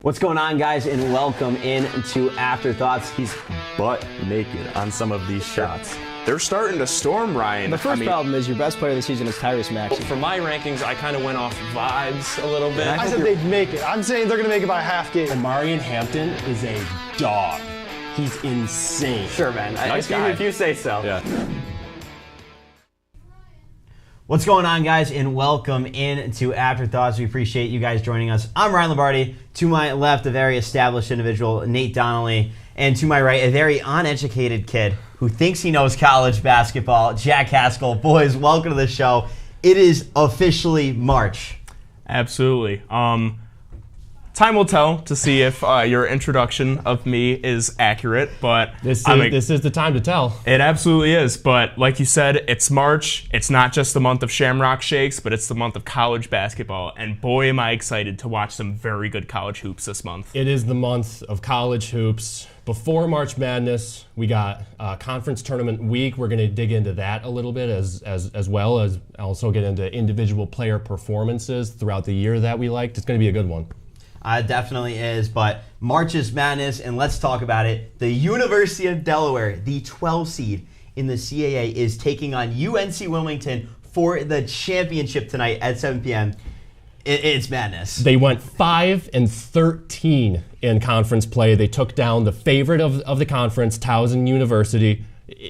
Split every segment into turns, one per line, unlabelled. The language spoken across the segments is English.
What's going on, guys, and welcome into Afterthoughts.
He's butt naked on some of these shots. They're starting to storm, Ryan.
The first problem is your best player of the season is Tyrese Maxey.
For my rankings, I kind of went off vibes a little bit.
I said they'd make it. I'm saying they're going to make it by a half game.
Omarion Hampton is a dog. He's insane.
Sure, man.
Nice guy.
If you say so.
Yeah.
What's going on, guys, and welcome into Afterthoughts. We appreciate you guys joining us. I'm Ryan Lombardi. To my left, a very established individual, Nate Donnelly. And to my right, a very uneducated kid who thinks he knows college basketball, Jack Haskell. Boys, welcome to the show. It is officially March.
Absolutely. Time will tell to see if your introduction of me is accurate, but
This is the time to tell.
It absolutely is. But like you said, it's March. It's not just the month of Shamrock Shakes, but it's the month of college basketball. And boy, am I excited to watch some very good college hoops this month.
It is the month of college hoops. Before March Madness, we got conference tournament week. We're going to dig into that a little bit as well as also get into individual player performances throughout the year that we liked. It's going to be a good one.
It definitely is, but March is madness, and let's talk about it. The University of Delaware, the 12 seed in the CAA, is taking on UNC Wilmington for the championship tonight at 7 p.m. It's madness.
They went 5-13 in conference play. They took down the favorite of the conference, Towson University.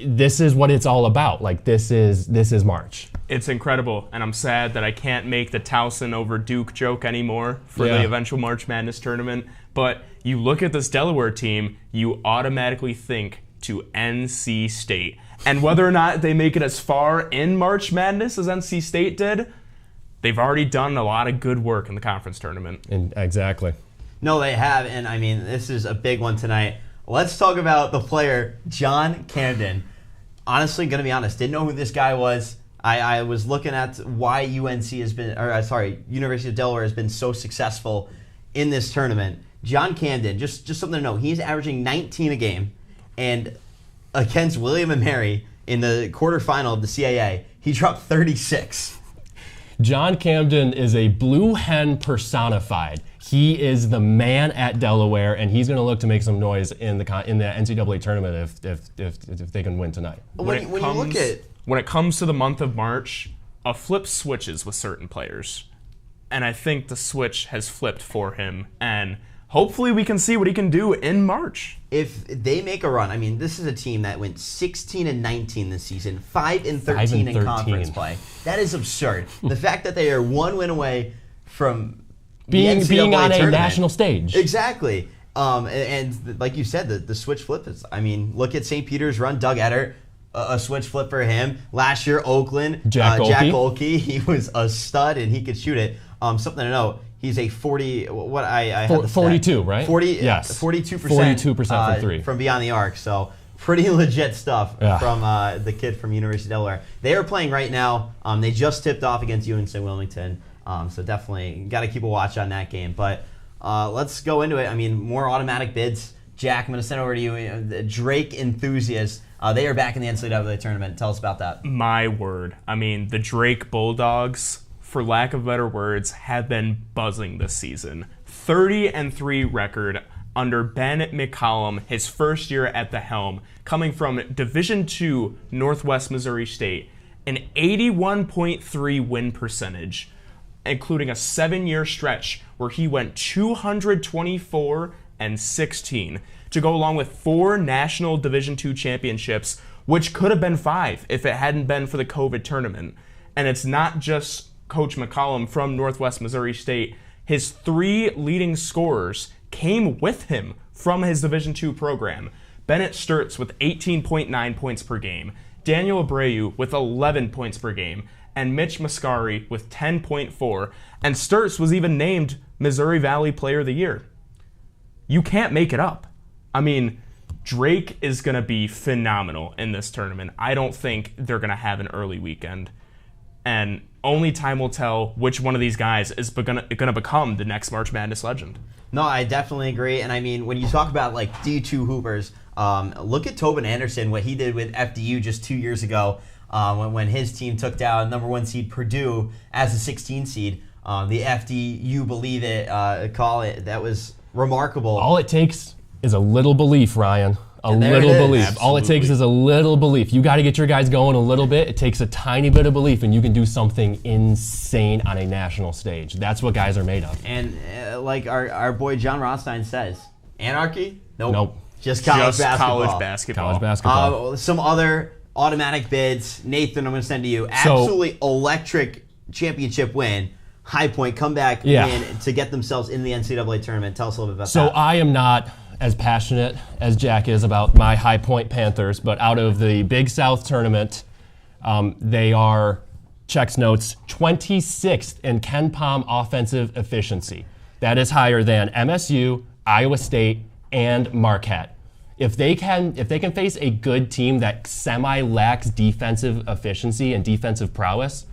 This is what it's all about. Like, this is March.
It's incredible, and I'm sad that I can't make the Towson over Duke joke anymore for the eventual March Madness tournament. But you look at this Delaware team, you automatically think to NC State. And whether or not they make it as far in March Madness as NC State did, they've already done a lot of good work in the conference tournament.
Exactly.
No, they have, and I mean, this is a big one tonight. Let's talk about the player, John Camden. Honestly, going to be honest, didn't know who this guy was. I was looking at why University of Delaware has been so successful in this tournament. John Camden, just something to know, he's averaging 19 a game, and against William & Mary in the quarterfinal of the CAA, he dropped 36.
John Camden is a blue hen personified. He is the man at Delaware, and he's going to look to make some noise in the NCAA tournament if they can win tonight.
When it comes to the month of March, a flip switches with certain players. And I think the switch has flipped for him. And hopefully we can see what he can do in March.
If they make a run, I mean, this is a team that went 16-19 this season, 5-13 in conference play. That is absurd. The fact that they are one win away from
being on a
tournament.
National stage.
Exactly. And like you said, the switch flip is, I mean, look at St. Peter's run, Doug Eddert. A switch flip for him. Last year, Oakland, Jack Olke, he was a stud and he could shoot it. Something to know, he's a 42,
right?
40,
yes.
42%.
42% from three.
From beyond the arc. So pretty legit stuff from the kid from University of Delaware. They are playing right now. They just tipped off against UNC Wilmington. So definitely got to keep a watch on that game. But let's go into it. I mean, more automatic bids. Jack, I'm going to send over to you. The Drake enthusiasts. They are back in the NCAA tournament. Tell us about that.
My word. I mean, the Drake Bulldogs, for lack of better words, have been buzzing this season. 30-3 record under Ben McCollum, his first year at the helm, coming from Division II Northwest Missouri State, an 81.3 win percentage, including a 7-year stretch where he went 224-16 to go along with 4 national Division II championships, which could have been 5 if it hadn't been for the COVID tournament. And it's not just Coach McCollum from Northwest Missouri State. His 3 leading scorers came with him from his Division II program. Bennett Sturtz with 18.9 points per game, Daniel Abreu with 11 points per game, and Mitch Mascari with 10.4. And Sturtz was even named Missouri Valley Player of the Year. You can't make it up. I mean, Drake is going to be phenomenal in this tournament. I don't think they're going to have an early weekend. And only time will tell which one of these guys is going to become the next March Madness legend.
No, I definitely agree. And I mean, when you talk about like D2 hoopers, look at Tobin Anderson, what he did with FDU just 2 years ago when his team took down number 1 seed Purdue as a 16 seed. The FDU Believe It call it, that was remarkable.
All it takes is a little belief, Ryan. A
And there
little
it is.
belief.
Absolutely.
All it takes is a little belief. You got to get your guys going a little bit. It takes a tiny bit of belief, and you can do something insane on a national stage. That's what guys are made of.
And like our boy John Rothstein says, anarchy?
Nope.
Just college
Just
basketball.
college basketball.
College basketball.
Some other automatic bids. Nathan, I'm going to send to you. Absolutely electric championship win. Highpoint comeback win to get themselves in the NCAA tournament. Tell us a little bit about that.
So I am not as passionate as Jack is about my Highpoint Panthers, but out of the Big South tournament, they are, checks notes, 26th in Ken Palm offensive efficiency. That is higher than MSU, Iowa State, and Marquette. If they can face a good team that semi-lacks defensive efficiency and defensive prowess,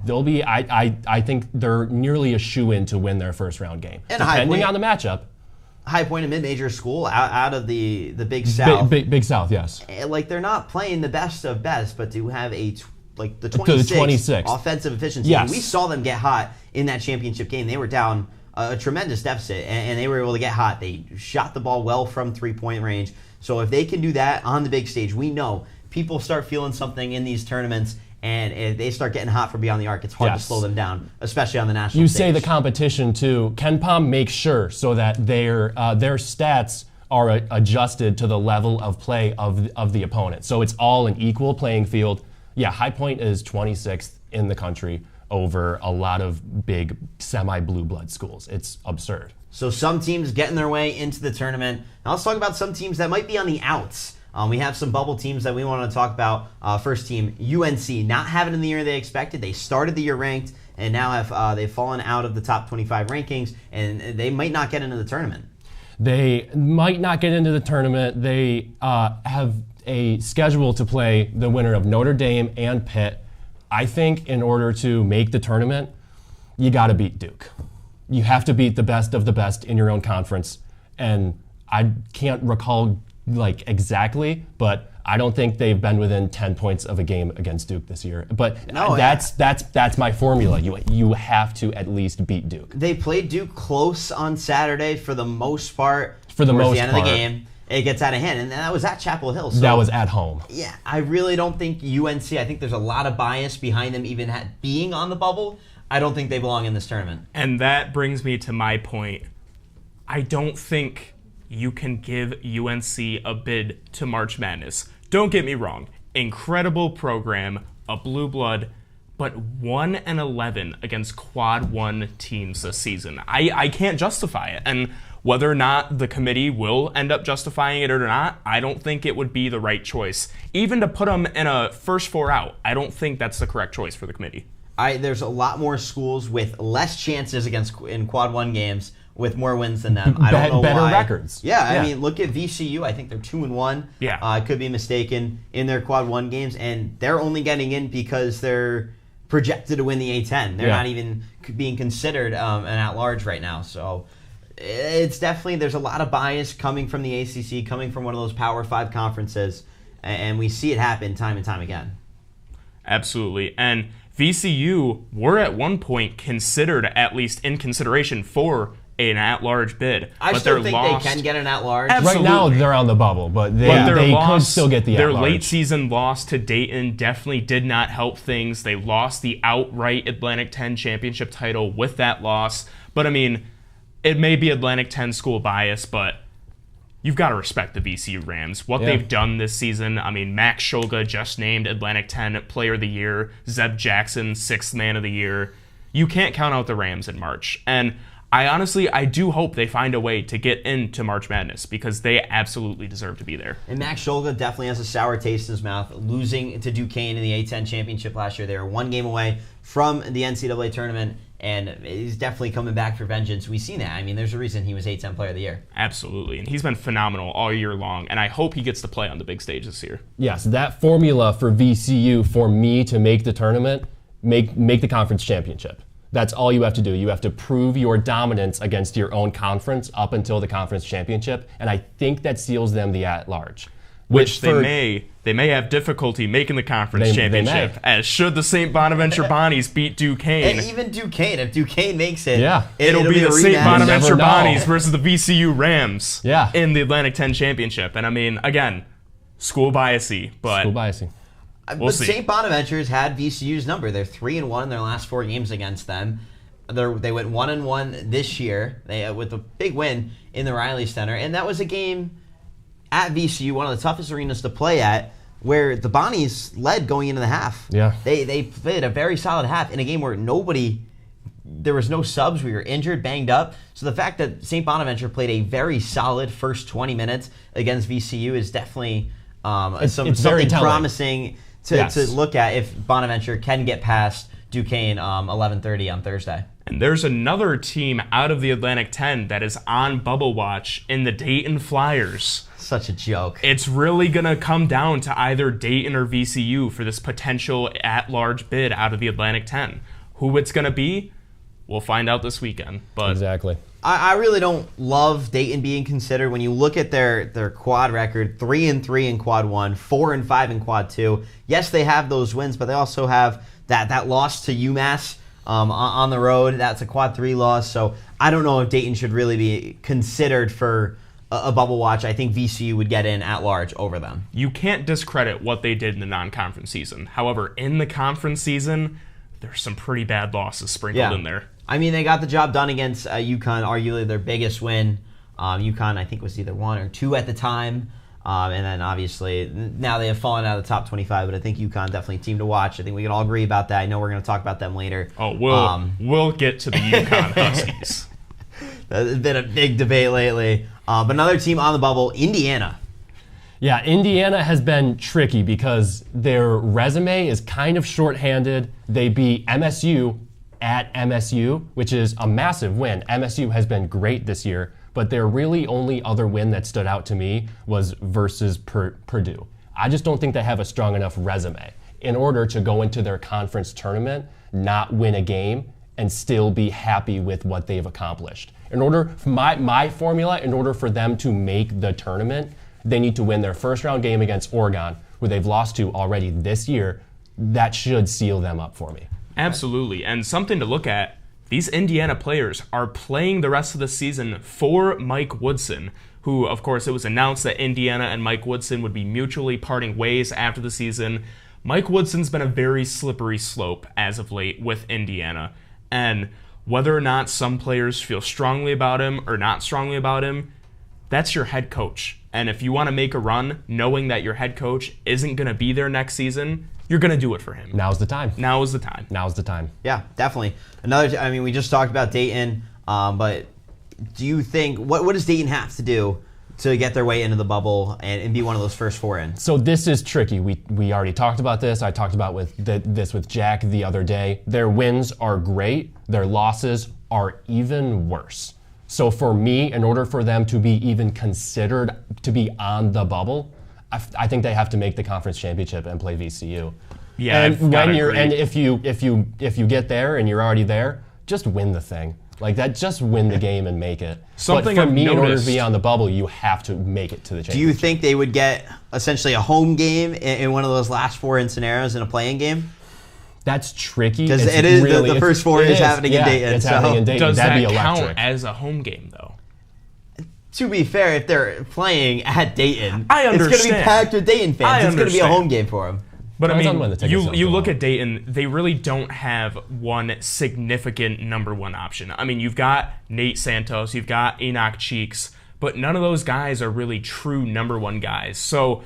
they'll be. I think they're nearly a shoo-in to win their first round game,
And
depending on the matchup.
Highpoint, a mid-major school out of the Big South.
Big South, yes.
Like they're not playing the best of best, but to have the
26th
offensive efficiency.
Yes.
And we saw them get hot in that championship game. They were down a tremendous deficit, and they were able to get hot. They shot the ball well from three-point range. So if they can do that on the big stage, we know people start feeling something in these tournaments, and if they start getting hot from beyond the arc, it's hard to slow them down, especially on the national
You
stage.
say the competition too. Ken Palm makes sure so that their stats are adjusted to the level of play of the opponent. So it's all an equal playing field. Yeah, Highpoint is 26th in the country over a lot of big semi-blue blood schools. It's absurd.
So some teams getting their way into the tournament. Now let's talk about some teams that might be on the outs. We have some bubble teams that we want to talk about. First team, UNC, not having in the year they expected. They started the year ranked, and now they've fallen out of the top 25 rankings, and they might not get into the tournament.
They might not get into the tournament. They have a schedule to play the winner of Notre Dame and Pitt. I think in order to make the tournament, you got to beat Duke. You have to beat the best of the best in your own conference. And I can't recall exactly, but I don't think they've been within 10 points of a game against Duke this year. But that's my formula. You have to at least beat Duke.
They played Duke close on Saturday for the most part.
For the
Towards
most
the end
part.
of the game, it gets out of hand, and that was at Chapel Hill. So
That was at home.
Yeah, I really don't think UNC. I think there's a lot of bias behind them even being on the bubble. I don't think they belong in this tournament.
And that brings me to my point. I don't think you can give UNC a bid to March Madness. Don't get me wrong. Incredible program, a blue blood, but 1-11 against quad 1 teams this season. I can't justify it. And whether or not the committee will end up justifying it or not, I don't think it would be the right choice. Even to put them in a first four out, I don't think that's the correct choice for the committee.
There's a lot more schools with less chances in quad 1 games with more wins than them. I don't know
better
why.
records.
Yeah, I mean, look at VCU. I think they're 2-1.
Yeah.
I could be mistaken in their quad 1 games, and they're only getting in because they're projected to win the A10. They're not even being considered an at-large right now. So it's definitely, there's a lot of bias coming from the ACC, coming from one of those Power 5 conferences, and we see it happen time and time again.
Absolutely. And VCU were at one point considered, at least in consideration, for an at-large bid.
I
but
still
they're
think
lost.
they can get an at-large.
Absolutely.
Right now they're on the bubble, but they could still get the
Their
at-large.
late season loss to Dayton definitely did not help things. They lost the outright Atlantic 10 championship title with that loss. But I mean, it may be Atlantic 10 school bias, but you've got to respect the VCU Rams. What they've done this season, I mean, Max Shulga just named Atlantic 10 Player of the Year, Zeb Jackson 6th Man of the Year. You can't count out the Rams in March. And I do hope they find a way to get into March Madness because they absolutely deserve to be there.
And Max Shulga definitely has a sour taste in his mouth, losing to Duquesne in the A10 championship last year. They were one game away from the NCAA tournament, and he's definitely coming back for vengeance. We've seen that. I mean, there's a reason he was A10 Player of the Year.
Absolutely. And he's been phenomenal all year long, and I hope he gets to play on the big stage this year.
Yes, that formula for VCU for me to make the tournament, make the conference championship. That's all you have to do. You have to prove your dominance against your own conference up until the conference championship, and I think that seals them the at-large.
which they may have difficulty making the conference championship, as should the St. Bonaventure Bonnies beat Duquesne.
And even Duquesne, if Duquesne makes it,
it'll be the St. Bonaventure Bonnies versus the VCU Rams
Yeah.
in the Atlantic 10 championship. And I mean, again, school biasy, but we'll see.
St. Bonaventure's had VCU's number. They're 3-1 in their last 4 games against them. They went 1-1 this year with a big win in the Riley Center, and that was a game at VCU, one of the toughest arenas to play at, where the Bonnies led going into the half.
Yeah.
They played a very solid half in a game where there was no subs. We were injured, banged up. So the fact that St. Bonaventure played a very solid first 20 minutes against VCU is definitely something promising to look at if Bonaventure can get past Duquesne 11:30 on Thursday.
And there's another team out of the Atlantic 10 that is on bubble watch in the Dayton Flyers.
Such a joke.
It's really going to come down to either Dayton or VCU for this potential at-large bid out of the Atlantic 10. Who it's going to be, we'll find out this weekend. But
exactly.
I really don't love Dayton being considered. When you look at their quad record, 3-3 in quad 1, 4-5 in quad 2. Yes, they have those wins, but they also have that loss to UMass on the road. That's a quad 3 loss. So I don't know if Dayton should really be considered for a bubble watch. I think VCU would get in at large over them.
You can't discredit what they did in the non-conference season. However, in the conference season, there's some pretty bad losses sprinkled in there.
I mean, they got the job done against UConn, arguably their biggest win. UConn, I think, was either 1 or 2 at the time. And then, obviously, now they have fallen out of the top 25, but I think UConn definitely a team to watch. I think we can all agree about that. I know we're going to talk about them later.
Oh, we'll get to the UConn Huskies.
There's been a big debate lately. But another team on the bubble, Indiana.
Yeah, Indiana has been tricky because their resume is kind of shorthanded. They beat MSU at MSU, which is a massive win. MSU has been great this year, but their really only other win that stood out to me was versus Purdue. I just don't think they have a strong enough resume in order to go into their conference tournament, not win a game, and still be happy with what they've accomplished. In order, my formula, in order for them to make the tournament, they need to win their first round game against Oregon, who they've lost to already this year. That should seal them up for me.
Absolutely. And something to look at, these Indiana players are playing the rest of the season for Mike Woodson, who, of course, it was announced that Indiana and Mike Woodson would be mutually parting ways after the season. Mike Woodson's been a very slippery slope as of late with Indiana. And whether or not some players feel strongly about him or not strongly about him, that's your head coach. And if you want to make a run knowing that your head coach isn't going to be there next season, you're going to do it for him.
Now's the time.
Now is the time.
Now's the time.
Yeah, definitely. We just talked about Dayton, but do you think, what does Dayton have to do to get their way into the bubble and be one of those first 4 in?
So this is tricky. We already talked about this. I talked about this with Jack the other day. Their wins are great. Their losses are even worse. So for me, in order for them to be even considered to be on the bubble, I think they have to make the conference championship and play VCU.
Yeah,
and if you get there and you're already there, just win the thing. Like that, just win the game and make it.
Something
but for
I've
me,
noticed,
in order to be on the bubble, you have to make it to the championship.
Do you think they would get essentially a home game in one of those last 4 in scenarios in a playing game?
That's tricky.
Because it is really, the first 4 is happening in Dayton.
It's happening in Dayton.
Does
That'd
that
be electric.
count as a home game, though?
To be fair, if they're playing at Dayton,
I understand.
It's going to be packed with Dayton fans. It's going to be a home game for them.
But I
Depends on when the
mean,
tickets
you
sell
look
out.
at Dayton, they really don't have one significant number 1 option. I mean, you've got Nate Santos, you've got Enoch Cheeks, but none of those guys are really true number 1 guys. So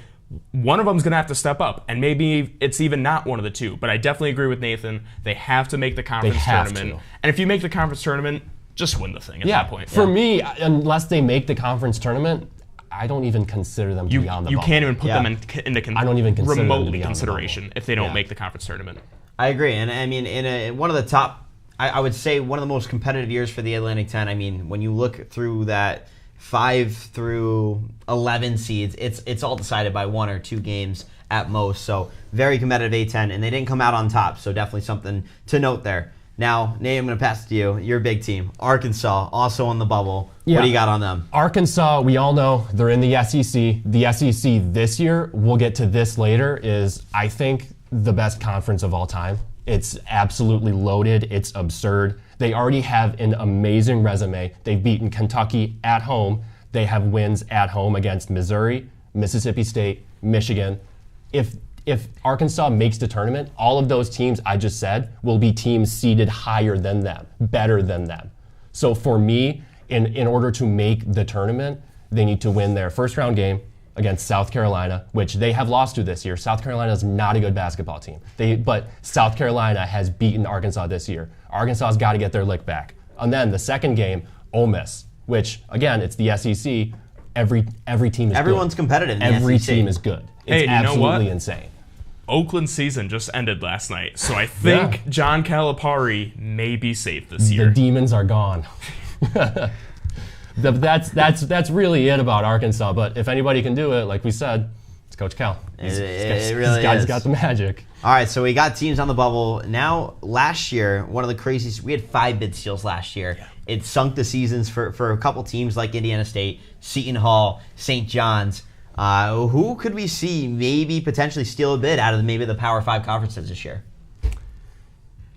one of them's going to have to step up, and maybe it's even not one of the two. But I definitely agree with Nathan. They have to make the conference tournament. And if you make the conference tournament, just win the thing at that point.
For me, unless they make the conference tournament, I don't even consider them to be on the bubble.
You can't even put them into
I don't even consider them to
remotely
be on the
consideration
bubble.
if they don't make the conference tournament.
I agree. And I mean, in one of the top, I would say one of the most competitive years for the Atlantic 10. I mean, when you look through that 5 through 11 seeds, it's all decided by 1 or 2 games at most. So very competitive A10, and they didn't come out on top. So definitely something to note there. Now, Nate, I'm going to pass it to you. Your big team, Arkansas, also on the bubble.
Yeah.
What do you got on them?
Arkansas, we all know they're in the SEC. The SEC this year, we'll get to this later, is, I think, the best conference of all time. It's absolutely loaded. It's absurd. They already have an amazing resume. They've beaten Kentucky at home. They have wins at home against Missouri, Mississippi State, Michigan. If Arkansas makes the tournament, all of those teams I just said will be teams seeded higher than them, better than them. So for me, in order to make the tournament, they need to win their first round game against South Carolina, which they have lost to this year. South Carolina is not a good basketball team. But South Carolina has beaten Arkansas this year. Arkansas's got to get their lick back. And then the second game, Ole Miss, which again, it's the SEC. Every team is
Everyone's
good.
competitive in the
Every
SEC.
team is good.
Hey,
It's
you know what?
absolutely insane.
Oakland season just ended last night, so I think John Calipari may be safe this year.
The demons are gone. That's really it about Arkansas. But if anybody can do it, like we said, it's Coach Cal.
It really
This guy's
is.
got the magic.
All right, so we got teams on the bubble. Now, last year, one of the craziest, we had 5 bid steals last year. It sunk the seasons for a couple teams like Indiana State, Seton Hall, St. John's. Who could we see maybe potentially steal a bid out of maybe the Power 5 conferences this year?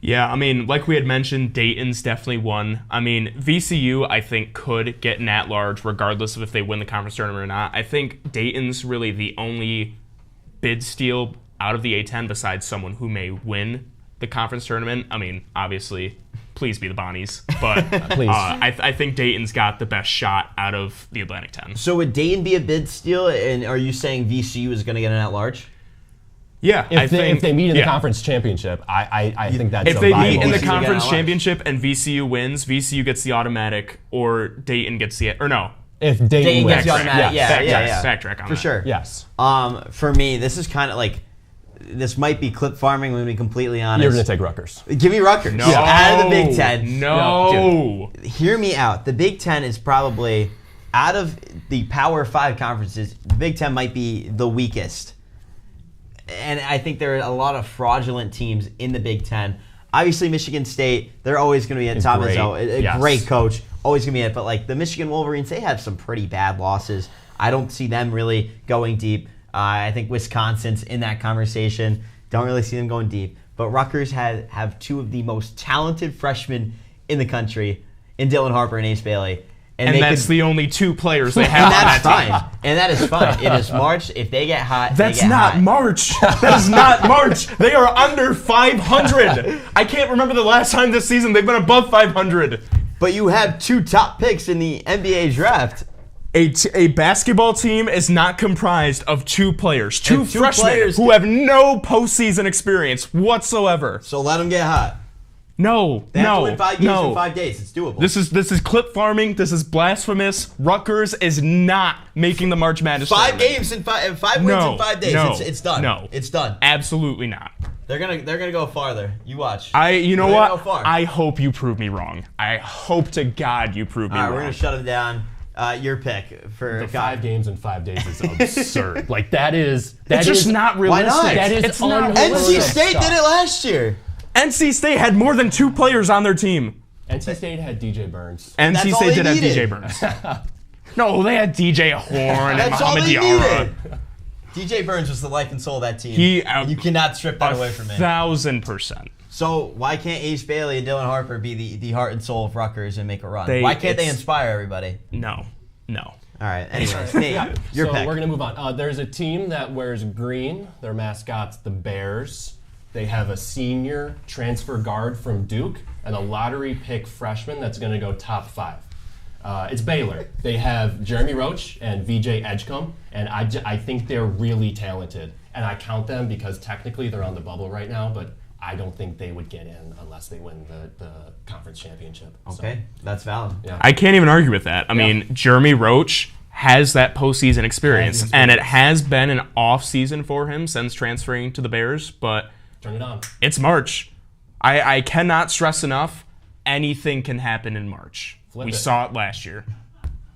Yeah, I mean, like we had mentioned, Dayton's definitely one. I mean, VCU, I think, could get an at-large regardless of if they win the conference tournament or not. I think Dayton's really the only bid steal out of the A-10 besides someone who may win the conference tournament. I mean, obviously, please be the Bonnies. But
Please.
I think Dayton's got the best shot out of the Atlantic 10.
So would Dayton be a bid steal, and are you saying VCU is going to get an at-large?
Yeah,
If they meet in the conference championship, I think that's
If
a
they
viable
meet in the
VCU get
conference
an at-large.
championship and VCU wins, VCU gets the automatic, or Dayton gets the or no.
If Dayton
Dayton
wins,
gets the automatic, yeah.
Backtrack on
For
that.
sure.
Yes.
For me, this is kind of like, this might be clip farming, when to be completely honest.
You're going to take Rutgers.
Give me Rutgers.
No.
Out of the Big Ten.
No.
Dude, hear me out. The Big Ten is probably, out of the Power 5 conferences, the Big Ten might be the weakest. And I think there are a lot of fraudulent teams in the Big Ten. Obviously, Michigan State, they're always going to be at Tom
Great.
Izzo, a
Yes.
great coach, always going to be it. But like the Michigan Wolverines, they have some pretty bad losses. I don't see them really going deep. I think Wisconsin's in that conversation. Don't really see them going deep. But Rutgers have 2 of the most talented freshmen in the country, in Dylan Harper and Ace Bailey.
And that's the only 2 players they have
and
on
that's
that team.
fine. And that is fine. It is March. If they get hot,
That's
they get
not
hot.
March. That is not March. They are under 500. I can't remember the last time this season they've been above 500.
But you have 2 top picks in the NBA draft.
A basketball team is not comprised of 2 players, 2
And 2
freshmen
players
who have no postseason experience whatsoever.
So let them get hot.
No,
They have
no,
to win 5 games
no.
in 5 days. It's doable.
This is clip farming. This is blasphemous. Rutgers is not making the March Madness
5
tournament.
games in 5 wins in 5 days.
No,
It's done.
No,
It's done.
Absolutely not.
They're gonna go farther. You watch.
You know
They're
what?
gonna go far.
I hope you prove me wrong. I hope to God you prove me
All right,
wrong.
we're gonna shut them down. Your pick for
The 5 games in 5 days is absurd. Like that is
It's just not
Why
realistic.
not?
That is
It's not
unheard of.
NC State
stuff.
did it last year.
NC State had more than 2 players on their team.
NC State had DJ Burns.
NC
all
State
they
did have
needed.
DJ Burns. No, they had DJ Horn and
That's all
Muhammad
they
Diarra.
needed. DJ Burns was the life and soul of that team.
He
you cannot strip that away from me.
1,000%.
So why can't Ace Bailey and Dylan Harper be the heart and soul of Rutgers and make a run?
They-
Why can't they
it's-
inspire everybody?
No.
All right. Anyways, Nate, your
So
pick.
we're going to move on. There's a team that wears green. Their mascot's the Bears. They have a senior transfer guard from Duke and a lottery pick freshman that's going to go top 5. It's Baylor. They have Jeremy Roach and VJ Edgecombe, and I think they're really talented. And I count them because technically they're on the bubble right now, but I don't think they would get in unless they win the conference championship.
Okay, that's valid.
Yeah.
I can't even argue with that. I mean, Jeremy Roach has that postseason experience, and it has been an off season for him since transferring to the Bears, but
Turn it on.
it's March. I cannot stress enough, anything can happen in March.
Flip
we
it.
saw it last year.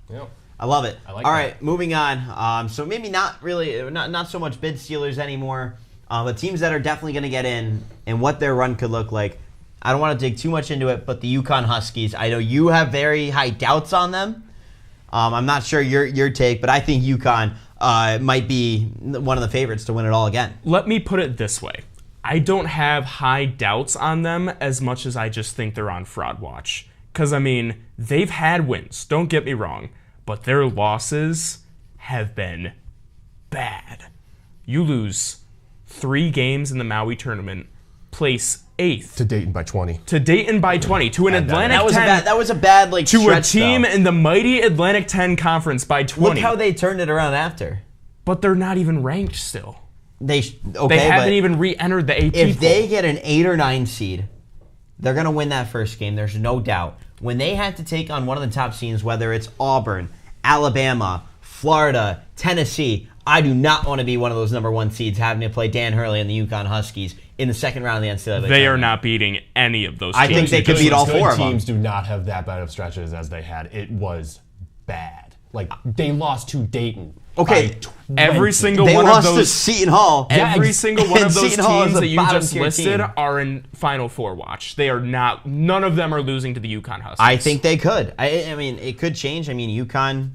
Yep.
I love it.
I like
All
that.
right, moving on. So maybe not really, not so much bid stealers anymore, but teams that are definitely going to get in and what their run could look like. I don't want to dig too much into it, but the UConn Huskies, I know you have very high doubts on them. I'm not sure your take, but I think UConn might be one of the favorites to win it all again.
Let me put it this way. I don't have high doubts on them as much as I just think they're on fraud watch. Because, I mean, they've had wins, don't get me wrong, but their losses have been bad. You lose 3 games in the Maui tournament, place 8th.
To Dayton by 20.
To Dayton by 20. To an Atlantic 10.
That was a bad like
to
stretch,
a team
though.
in the mighty Atlantic 10 conference by 20.
Look how they turned it around after.
But they're not even ranked still.
They
They haven't even re-entered the AP
If
poll.
they get an 8 or 9 seed, they're going to win that first game. There's no doubt. When they have to take on one of the top seeds, whether it's Auburn, Alabama, Florida, Tennessee, I do not want to be one of those number 1 seeds having to play Dan Hurley and the UConn Huskies in the second round of the NCAA.
They are not beating any of those teams.
I think they could beat all 4 of them.
Teams do not have that bad of stretches as they had. It was bad. Like, they lost to Dayton.
Okay,
by 20.
Every single
They
one
lost
of
to
those.
Seton Hall.
Every single one
And
of those
Seton Hall is
teams
a
that you
bottom
just
tier
listed
team.
are in Final Four watch. They are not. None of them are losing to the UConn Huskies.
I think they could. I mean, it could change. I mean, UConn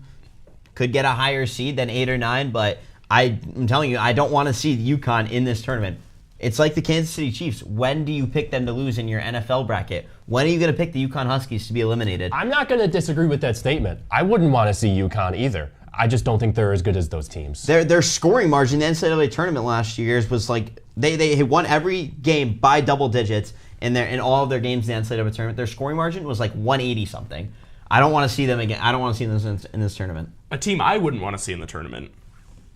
could get a higher seed than 8 or 9, but I'm telling you, I don't want to see UConn in this tournament. It's like the Kansas City Chiefs. When do you pick them to lose in your NFL bracket? When are you going to pick the UConn Huskies to be eliminated?
I'm not going to disagree with that statement. I wouldn't want to see UConn either. I just don't think they're as good as those teams.
Their scoring margin in the NCAA tournament last year's was like they won every game by double digits in all of their games in the NCAA tournament. Their scoring margin was like 180 something. I don't want to see them again. I don't want to see them in this tournament.
A team I wouldn't want to see in the tournament.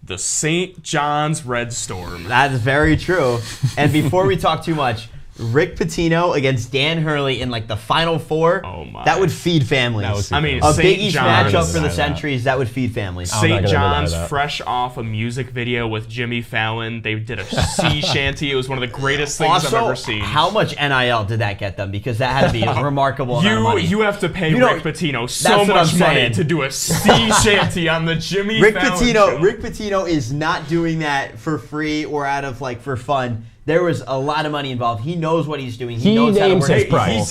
The St. John's Red Storm.
That is very true. And before we talk too much, Rick Pitino against Dan Hurley in like the Final Four.
Oh my!
That would feed families.
I mean,
a
St.
Big East
John's-
matchup for the centuries. That would feed families.
not
St.
gonna
John's,
deny that.
fresh off a music video with Jimmy Fallon. They did a sea shanty. It was one of the greatest things
Also,
I've ever seen.
how much NIL did that get them? Because that had to be a remarkable amount of money.
You have to pay
You know,
Rick Pitino so
that's what I'm
much money
saying.
to do a sea shanty on the Jimmy Fallon show.
Rick Pitino is not doing that for free or out of like for fun. There was a lot of money involved. He knows what he's doing. He knows how to
names
work
his
his
price.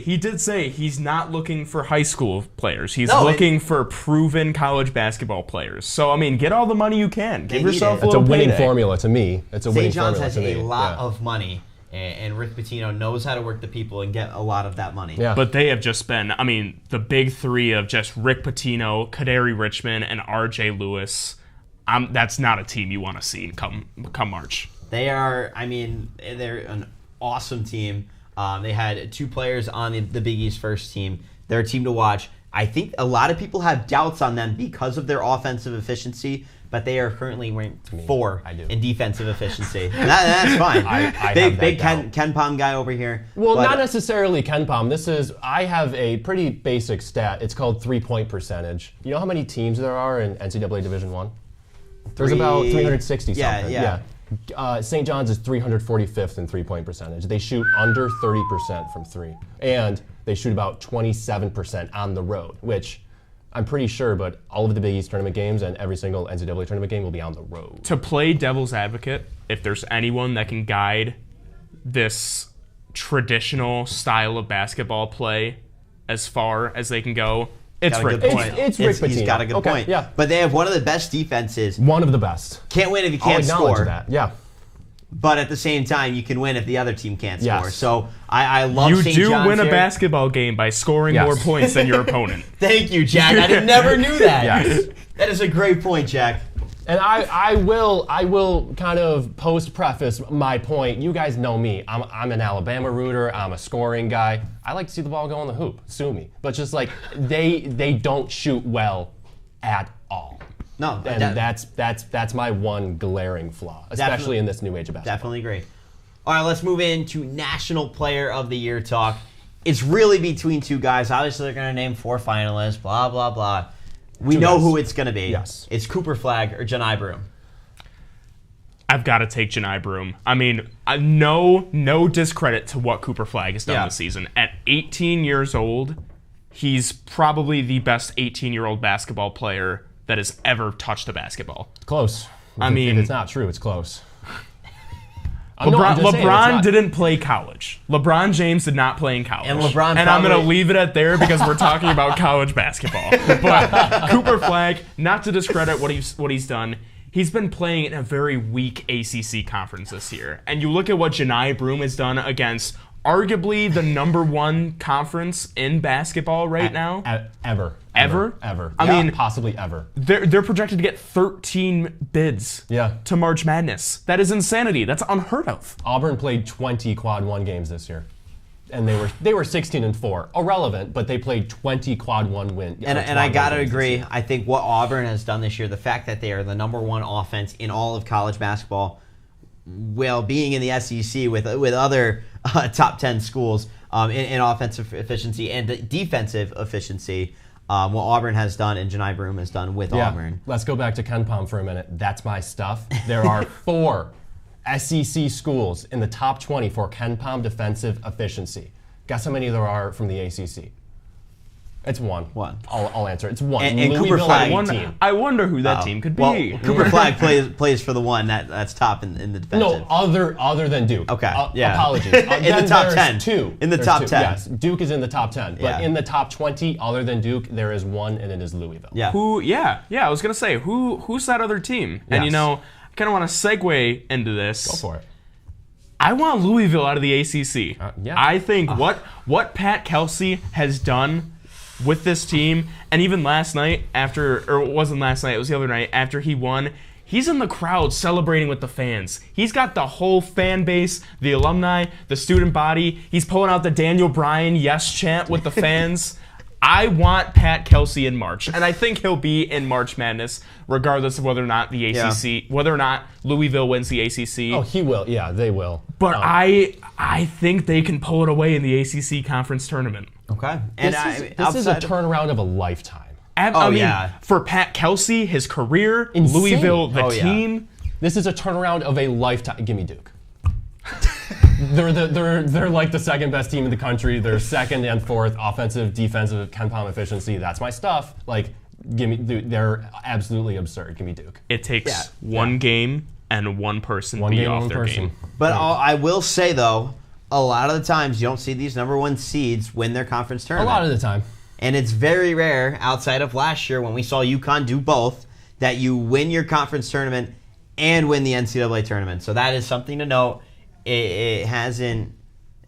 He did say he's not looking for high school players. He's
No,
looking for proven college basketball players. So I mean, get all the money you can. Give
need
yourself
it.
a
It's a
little
winning
payday.
formula to me. It's a winning
St. John's
formula
has
to me.
a lot
Yeah.
of money, and Rick Pitino knows how to work the people and get a lot of that money.
Yeah.
But they have just been, I mean, the big three of just Rick Pitino, Kaderi Richmond, and R.J. Lewis. That's not a team you want to see come March.
They are, I mean, they're an awesome team. They had 2 players on the Big East first team. They're a team to watch. I think a lot of people have doubts on them because of their offensive efficiency, but they are currently ranked 4
I do.
in defensive efficiency. That's fine.
I
big
have
big
that
Ken Palm guy over here.
Well,
But
not necessarily Ken Palm. I have a pretty basic stat. It's called 3-point percentage. You know how many teams there are in NCAA Division I? There's about 360 something.
Yeah.
St. John's is 345th in 3-point percentage. They shoot under 30% from 3. And they shoot about 27% on the road, which I'm pretty sure, but all of the Big East tournament games and every single NCAA tournament game will be on the road.
To play devil's advocate, if there's anyone that can guide this traditional style of basketball play as far as they can go, it's
Got a
Rick
good
Pitino.
point.
It's Rick
He's
Pitino.
got a good
Okay,
point.
yeah.
But they have one of the best defenses.
One of the best.
Can't win if you
I'll
can't
acknowledge
score.
that. Yeah.
But at the same time, you can win if the other team can't
Yes.
score. So I love
You
St.
do
John's
win a
here.
basketball game by scoring
Yes.
more points than your opponent.
Thank you, Jack. I never knew that.
Yes.
That is a great point, Jack.
And I will kind of post-preface my point. You guys know me. I'm an Alabama rooter. I'm a scoring guy. I like to see the ball go in the hoop. Sue me. But just like they don't shoot well at all.
No,
And that's my one glaring flaw, especially
Definitely.
in this new age of basketball.
Definitely agree. All right, let's move into National Player of the Year talk. It's really between 2 guys. Obviously, they're going to name 4 finalists, blah, blah, blah. We
2
know
guys.
who it's going to be.
Yes.
It's Cooper Flagg or Janai Broom.
I've got to take Janai Broom. I mean, no discredit to what Cooper Flagg has done this season. At 18 years old, he's probably the best 18-year-old basketball player that has ever touched a basketball.
Close.
I mean-
if it's not true, it's close.
LeBron didn't play college. LeBron James did not play in college.
And LeBron
and I'm going to leave it at there because we're talking about college basketball. But Cooper Flagg, not to discredit what he's done, he's been playing in a very weak ACC conference this year. And you look at what Janai Broome has done against arguably the #1 conference in basketball right now.
Ever.
I mean,
possibly ever.
They're projected to get 13 bids
Yeah.
to March Madness. That is insanity. That's unheard of.
Auburn played 20 quad 1 games this year. And they were 16-4. Irrelevant, but they played 20 quad 1 wins.
And I got to agree. I think what Auburn has done this year, the fact that they are the #1 offense in all of college basketball, well, being in the SEC with other top 10 schools in offensive efficiency and defensive efficiency, what Auburn has done and Janai Broome has done with Auburn.
Let's go back to KenPom for a minute. That's my stuff. There are 4 SEC schools in the top 20 for KenPom defensive efficiency. Guess how many there are from the ACC? It's 1. I'll answer. It's 1.
And Cooper Flagg.
I wonder who that team could be.
Well, Cooper Flagg plays for the one that's top in the defensive.
No, other than Duke.
Okay,
Apologies.
In the top 10.
2.
In the top 10.
Yes, Duke is in the top 10. But in the top 20, other than Duke, there is 1, and it is Louisville.
Yeah.
I was going to say, who's that other team? And,
Yes.
I kind of want to segue into this.
Go for it.
I want Louisville out of the ACC. I think what Pat Kelsey has done with this team, and even last night or it wasn't last night, it was the other night after he won, he's in the crowd celebrating with the fans. He's got the whole fan base, the alumni, the student body. He's pulling out the Daniel Bryan yes chant with the fans. I want Pat Kelsey in March, and I think he'll be in March Madness, regardless of whether or not the ACC, whether or not Louisville wins the ACC.
Oh, he will. Yeah, they will.
But I think they can pull it away in the ACC conference tournament.
Okay. And
this is a turnaround of a lifetime.
I mean, for Pat Kelsey, his career,
Insane.
Louisville, the team.
This is a turnaround of a lifetime. Give me Duke. They're like the second best team in the country. They're second and fourth offensive, defensive, KenPom efficiency. That's my stuff. Like, give me. They're absolutely absurd. Give me Duke.
It takes one game and one person
One
be
game,
off
one
their
person.
game.
But I will say, though, a lot of the times you don't see these #1 seeds win their conference
A
tournament.
lot of the time.
And it's very rare, outside of last year when we saw UConn do both, that you win your conference tournament and win the NCAA tournament. So that is something to note. It hasn't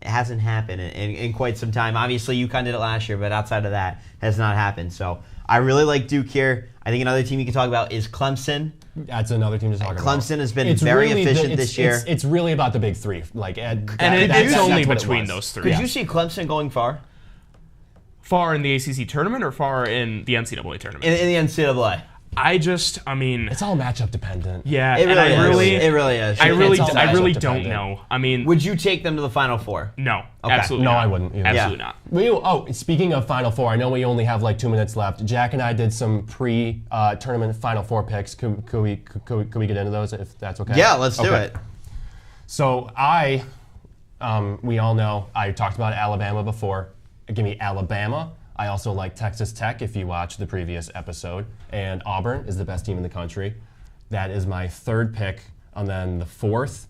happened in quite some time. Obviously, UConn did it last year, but outside of that, has not happened. So I really like Duke here. I think another team you can talk about is Clemson.
That's another team to talk about.
Clemson has been very efficient this year.
It's really about the big 3. Like,
It's only between those 3.
Could you see Clemson going far?
Far in the ACC tournament or far in the NCAA tournament?
In the NCAA.
I mean...
It's all matchup dependent.
Yeah,
It really is. It really is.
I really
matchup
don't
dependent.
know. I mean...
Would you take them to the Final Four?
No,
Okay.
absolutely
No,
not.
I wouldn't either.
Absolutely not.
Speaking of Final Four, I know we only have like 2 minutes left. Jack and I did some pre-tournament Final Four picks. Could we get into those if that's okay?
Yeah, let's do it.
So we all know, I talked about Alabama before. Give me Alabama. I also like Texas Tech, if you watch the previous episode. And Auburn is the best team in the country. That is my 3rd pick. And then the 4th,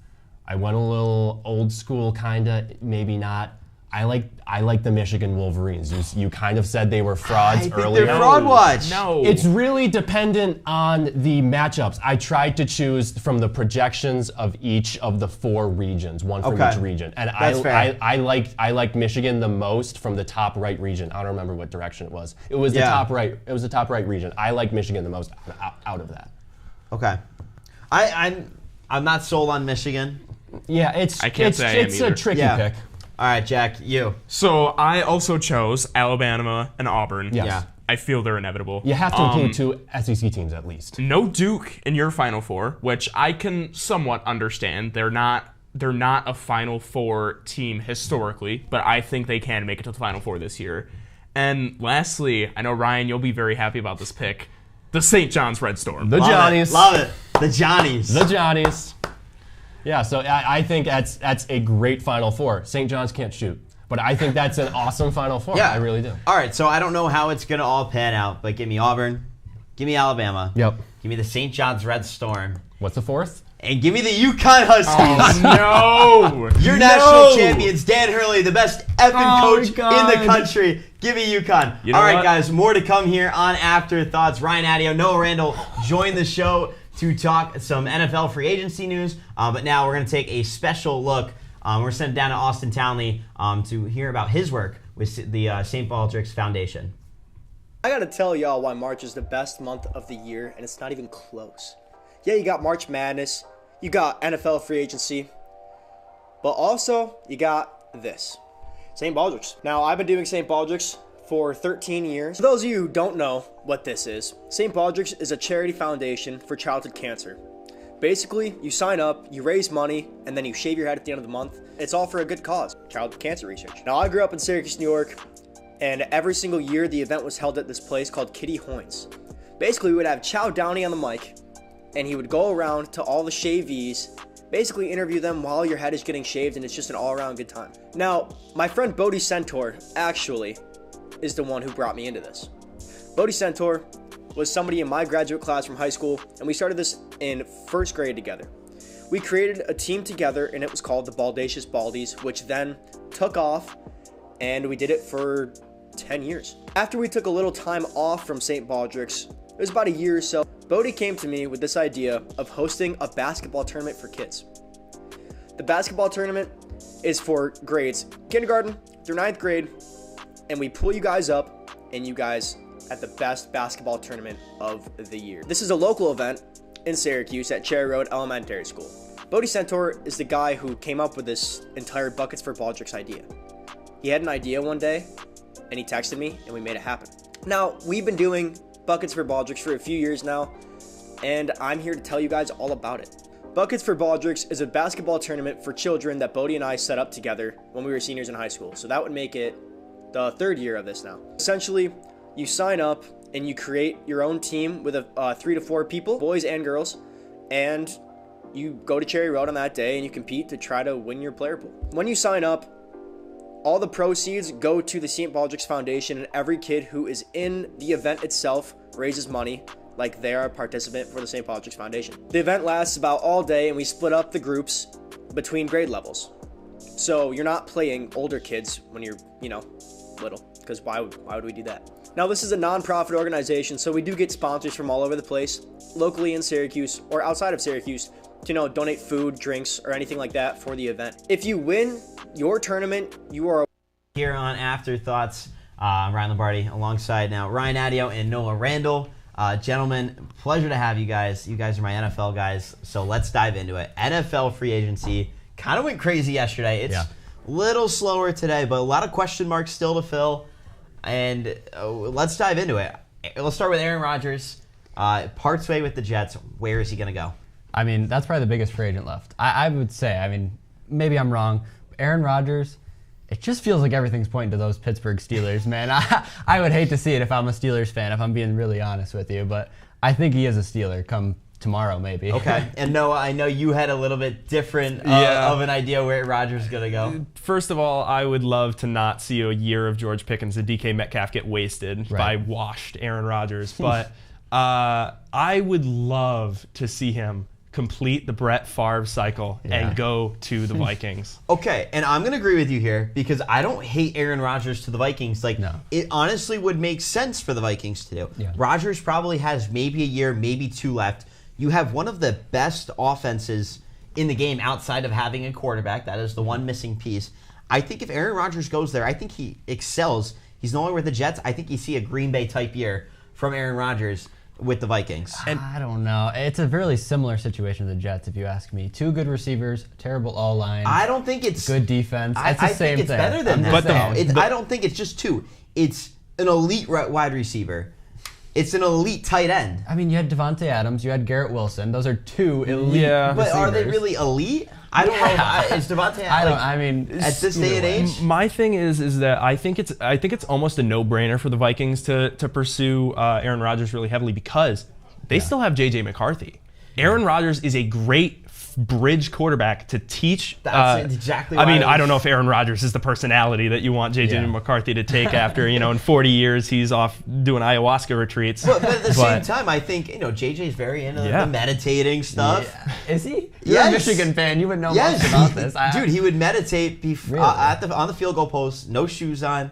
I went a little old school, kinda, maybe not. I like the Michigan Wolverines. You kind of said they were frauds
I think
earlier.
they're fraud watch.
No.
It's really dependent on the matchups. I tried to choose from the projections of each of the 4 regions, one from
Okay.
each region. And
That's fair.
I liked Michigan the most from the top right region. I don't remember what direction it was. It was the top right. It was the top right region. I like Michigan the most out of that.
Okay. I'm not sold on Michigan.
Yeah, it's
I can't say I am
it's
either.
a tricky
Yeah.
pick.
All right, Jack, you.
So I also chose Alabama and Auburn.
Yes.
Yeah.
I feel they're inevitable.
You have to include 2 SEC teams at least.
No Duke in your Final Four, which I can somewhat understand. They're not a Final Four team historically, but I think they can make it to the Final Four this year. And lastly, I know, Ryan, you'll be very happy about this pick. The St. John's Red Storm.
The Johnnies.
Love it. The Johnnies.
The Johnnies. Yeah, so I think that's a great Final Four. St. John's can't shoot, but I think that's an awesome Final Four.
Yeah.
I really do.
All right, so I don't know how it's going to all pan out, but give me Auburn, give me Alabama.
Yep.
Give me the St. John's Red Storm.
What's the 4th?
And give me the UConn Huskies.
No!
Your national champions, Dan Hurley, the best effing coach in the country. Give me UConn.
You know
All right,
what?
guys, more to come here on Afterthoughts. Ryan Adio, Noah Randall join the show to talk some NFL free agency news. But now we're going to take a special look. We're sent down to Austin Townley to hear about his work with the St. Baldrick's Foundation.
I gotta tell y'all why March is the best month of the year, and it's not even close. Yeah, you got March Madness, you got NFL free agency, but also you got this. St. Baldrick's. Now, I've been doing St. Baldrick's for 13 years. For those of you who don't know what this is, St. Baldrick's is a charity foundation for childhood cancer. Basically, you sign up, you raise money, and then you shave your head at the end of the month. It's all for a good cause, childhood cancer research. Now, I grew up in Syracuse, New York, and every single year the event was held at this place called Kitty Hoynes. Basically, we would have Chow Downey on the mic, and he would go around to all the shavees, basically interview them while your head is getting shaved, and it's just an all-around good time. Now, my friend Bodie Centaur actually is the one who brought me into this. Bodie Centaur was somebody in my graduate class from high school, and we started this in first grade together. We created a team together, and it was called the Baldacious Baldies, which then took off, and we did it for 10 years. After we took a little time off from St. Baldrick's, it was about a year or so, Bodie came to me with this idea of hosting a basketball tournament for kids. The basketball tournament is for grades kindergarten through 9th grade, and we pull you guys up, and you guys at the best basketball tournament of the year. This is a local event in Syracuse at Cherry Road Elementary School. Bodie Centaur is the guy who came up with this entire Buckets for Baldrick's idea. He had an idea one day, and he texted me, and we made it happen. Now, we've been doing Buckets for Baldrick's for a few years now, and I'm here to tell you guys all about it. Buckets for Baldrick's is a basketball tournament for children that Bodie and I set up together when we were seniors in high school. So that would make it the 3rd year of this now. Essentially, you sign up and you create your own team with 3 to 4 people, boys and girls, and you go to Cherry Road on that day and you compete to try to win your player pool. When you sign up, all the proceeds go to the St. Baldrick's Foundation, and every kid who is in the event itself raises money like they are a participant for the St. Baldrick's Foundation. The event lasts about all day, and we split up the groups between grade levels. So you're not playing older kids when you're, little, because why would we do that? Now, this is a non-profit organization, so we do get sponsors from all over the place, locally in Syracuse or outside of Syracuse, to donate food, drinks, or anything like that for the event. If you win your tournament, you are
Here on Afterthoughts, I'm Ryan Lombardi alongside now Ryan Adio and Noah Randall. Gentlemen, pleasure to have you guys. You guys are my NFL guys, so let's dive into it. NFL free agency kind of went crazy yesterday. It's a little slower today, but a lot of question marks still to fill. And let's dive into it. Let's start with Aaron Rodgers. Parts way with the Jets. Where is he going to go?
I mean, that's probably the biggest free agent left. I would say, maybe I'm wrong. Aaron Rodgers, it just feels like everything's pointing to those Pittsburgh Steelers, man. I would hate to see it if I'm a Steelers fan, if I'm being really honest with you, but I think he is a Steeler come tomorrow, maybe.
Okay. And Noah, I know you had a little bit different of an idea where Rodgers is going to go.
First of all, I would love to not see a year of George Pickens and DK Metcalf get wasted by washed Aaron Rodgers, but I would love to see him complete the Brett Favre cycle and go to the Vikings.
Okay, and I'm going to agree with you here because I don't hate Aaron Rodgers to the Vikings. It honestly would make sense for the Vikings to do. Yeah. Rodgers probably has maybe a year, maybe 2 left. You have one of the best offenses in the game outside of having a quarterback. That is the one missing piece. I think if Aaron Rodgers goes there, I think he excels. He's no longer with the Jets. I think you see a Green Bay type year from Aaron Rodgers with the Vikings.
And I don't know. It's a really similar situation to the Jets, if you ask me. 2 good receivers, terrible all-line.
I don't think it's
good defense. It's the same
think it's
thing.
Better than that. I don't think it's just 2. It's an elite wide receiver. It's an elite tight end.
I mean, you had Devontae Adams, you had Garrett Wilson. Those are 2 elite
But
receivers.
are they really elite? I don't know. Is Devontae Adams at this day and age?
My thing is that I think it's almost a no-brainer for the Vikings to pursue Aaron Rodgers really heavily because they still have J.J. McCarthy. Aaron Rodgers is a great bridge quarterback to teach.
That's exactly
I
why
mean,
I
I don't know if Aaron Rodgers is the personality that you want J.J. McCarthy to take after, in 40 years he's off doing ayahuasca retreats.
But at the same time, I think, JJ's very into the meditating stuff.
Yeah. Is he? You're a Michigan fan. You would know most about this.
Dude, he would meditate on the field goal post, no shoes on.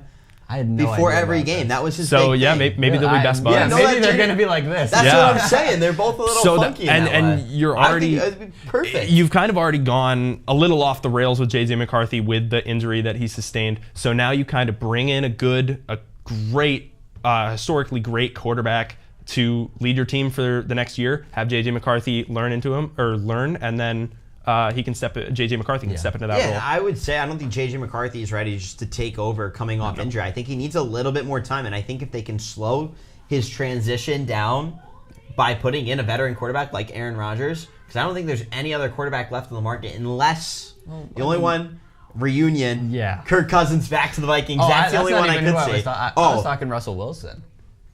I had no
before
idea
every
about
game.
this.
That was his
So
big thing.
maybe they'll be best buds.
Yeah, maybe they're going to be like this.
That's what I'm saying. They're both a little funky in that
and
way.
you're
I
already
think it'd be perfect.
You've kind of already gone a little off the rails with J.J. McCarthy with the injury that he sustained. So now you kind of bring in a great, historically great quarterback to lead your team for the next year. Have J.J. McCarthy learn, and then J.J. McCarthy can step into that role.
Yeah, I would say I don't think J.J. McCarthy is ready just to take over coming off injury. I think he needs a little bit more time, and I think if they can slow his transition down by putting in a veteran quarterback like Aaron Rodgers, because I don't think there's any other quarterback left in the market unless the only one, reunion, Kirk Cousins back to the Vikings. That's the only one I could see.
I was talking Russell Wilson.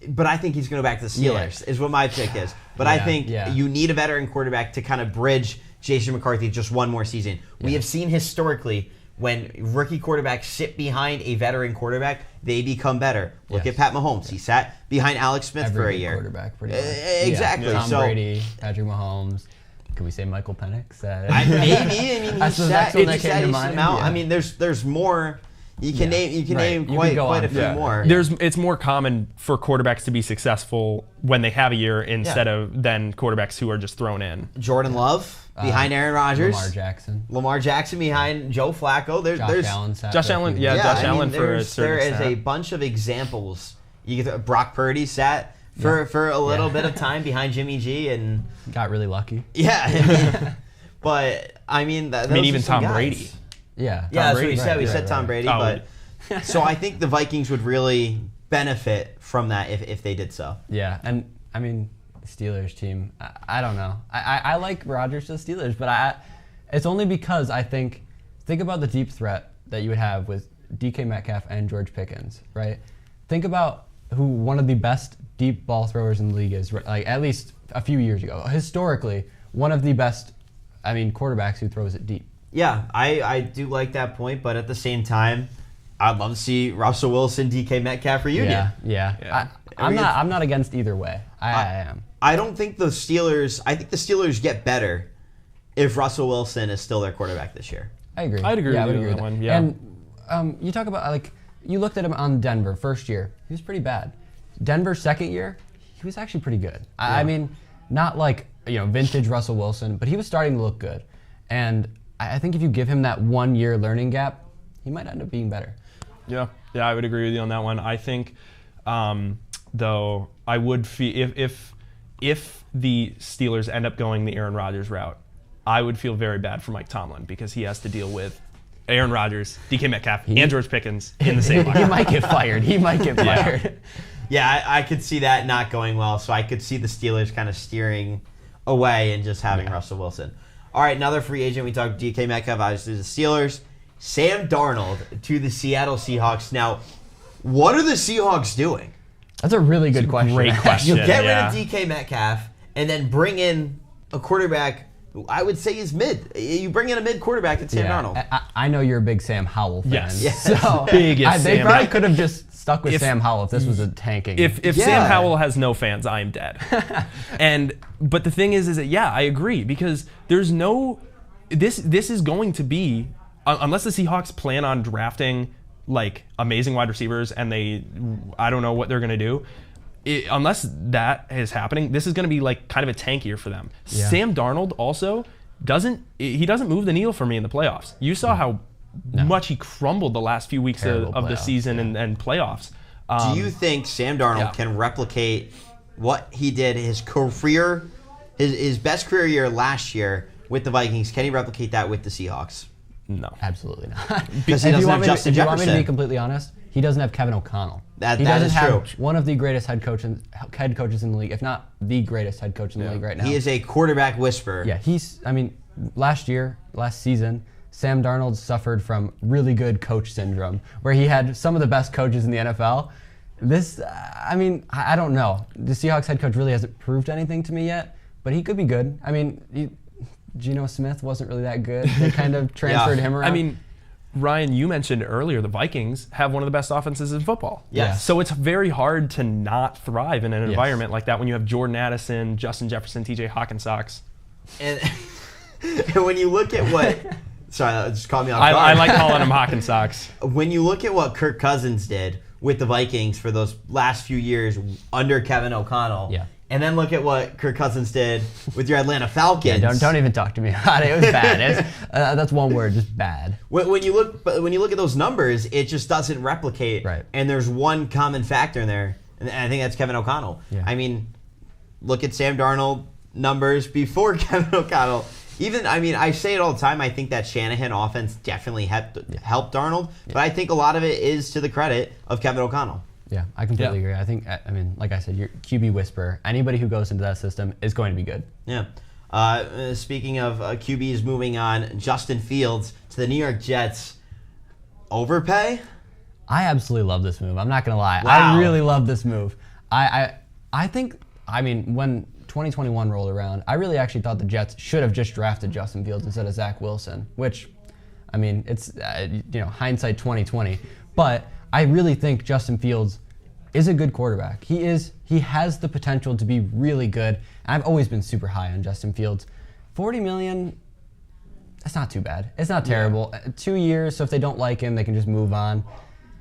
But I think he's going to go back to the Steelers, is what my pick is. But I think you need a veteran quarterback to kind of bridge J.J. McCarthy just one more season. We have seen historically when rookie quarterbacks sit behind a veteran quarterback, they become better. Look at Pat Mahomes. He sat behind Alex Smith for a year.
Quarterback, pretty much.
Exactly.
Tom Brady, Patrick Mahomes. Can we say Michael Penix?
Maybe. I mean, he sat him out.
Yeah.
I mean, there's more. You can name quite a few more.
It's more common for quarterbacks to be successful when they have a year instead of than quarterbacks who are just thrown in.
Jordan Love behind Aaron Rodgers.
Lamar Jackson
behind Joe Flacco.
Josh Allen. Josh Allen for a certain
There is a bunch of examples. You get Brock Purdy sat for a little bit of time behind Jimmy G and
got really lucky.
Yeah, but I mean,
even Tom Brady.
Yeah,
that's what he said. We said Tom Brady, but so I think the Vikings would really benefit from that if they did so.
Yeah, and I mean, Steelers team, I don't know. I like Rodgers to the Steelers, but it's only because I think about the deep threat that you would have with DK Metcalf and George Pickens, right? Think about who one of the best deep ball throwers in the league is, like at least a few years ago. Historically, one of the best, quarterbacks who throws it deep.
Yeah, I do like that point, but at the same time, I'd love to see Russell Wilson, DK Metcalf reunion.
Yeah. I'm not against either way. I am.
I don't think the Steelers. I think the Steelers get better if Russell Wilson is still their quarterback this year.
I agree.
I'd agree with you on that one. Yeah.
And you talk about you looked at him on Denver first year. He was pretty bad. Denver second year, he was actually pretty good. Yeah. I mean, not vintage Russell Wilson, but he was starting to look good. And I think if you give him that 1 year learning gap, he might end up being better.
Yeah, I would agree with you on that one. I think, though, I would feel if the Steelers end up going the Aaron Rodgers route, I would feel very bad for Mike Tomlin because he has to deal with Aaron Rodgers, DK Metcalf, and George Pickens in the same line.
He might get fired.
Yeah, I could see that not going well. So I could see the Steelers kind of steering away and just having Russell Wilson. All right, another free agent. We talked DK Metcalf, obviously the Steelers. Sam Darnold to the Seattle Seahawks. Now, what are the Seahawks doing?
That's a really good question.
Great question.
You get rid of DK Metcalf and then bring in a quarterback who I would say is mid. You bring in a mid quarterback at Sam Darnold.
I know you're a big Sam Howell fan.
Yes.
So they probably could have just stuck with Sam Howell if this was a tanking.
If Sam Howell has no fans, I am dead. But the thing is that I agree because there's no this is going to be unless the Seahawks plan on drafting like amazing wide receivers and I don't know what they're going to do. Unless that is happening, this is going to be like kind of a tank year for them. Yeah. Sam Darnold also doesn't move the needle for me in the playoffs. You saw how much he crumbled the last few weeks of the season and playoffs.
Do you think Sam Darnold can replicate what he did his career, his best career year last year with the Vikings? Can he replicate that with the Seahawks?
No, absolutely not.
Because he doesn't have Justin Jefferson.
If you want me to be completely honest, he doesn't have Kevin O'Connell.
He doesn't have
true. One of the greatest head coaches in the league, if not the greatest head coach in the league right now.
He is a quarterback whisperer.
Yeah, last season, Sam Darnold suffered from really good coach syndrome, where he had some of the best coaches in the NFL. I don't know. The Seahawks head coach really hasn't proved anything to me yet, but he could be good. Geno Smith wasn't really that good. They kind of transferred him around.
I mean, Ryan, you mentioned earlier the Vikings have one of the best offenses in football.
Yes.
So it's very hard to not thrive in an environment like that when you have Jordan Addison, Justin Jefferson, TJ Hawkinsocks.
And when you look at what... Sorry, that just caught me off guard.
I like calling them Hawkinsocks.
When you look at what Kirk Cousins did with the Vikings for those last few years under Kevin O'Connell, and then look at what Kirk Cousins did with your Atlanta Falcons.
Yeah, don't even talk to me about it. It was bad. That's one word, just bad.
When you look at those numbers, it just doesn't replicate.
Right.
And there's one common factor in there, and I think that's Kevin O'Connell.
Yeah.
I mean, look at Sam Darnold numbers before Kevin O'Connell. I say it all the time. I think that Shanahan offense definitely helped Darnold, but I think a lot of it is to the credit of Kevin O'Connell.
Yeah, I completely agree. I think, like I said, your QB whisperer, anybody who goes into that system is going to be good.
Yeah. Speaking of QBs moving on, Justin Fields to the New York Jets. Overpay?
I absolutely love this move. I'm not going to lie.
Wow.
I really love this move. I think, when 2021 rolled around, I really actually thought the Jets should have just drafted Justin Fields instead of Zach Wilson, which, it's, hindsight 2020. But I really think Justin Fields is a good quarterback. He has the potential to be really good. And I've always been super high on Justin Fields. $40 million, that's not too bad. It's not terrible. 2 years, so if they don't like him, they can just move on.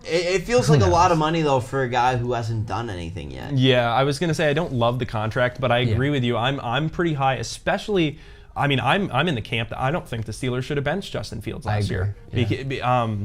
It feels like a lot of money, though, for a guy who hasn't done anything yet.
Yeah, I was going to say I don't love the contract, but I agree with you. I'm pretty high, especially... I'm in the camp that I don't think the Steelers should have benched Justin Fields last year. Yeah.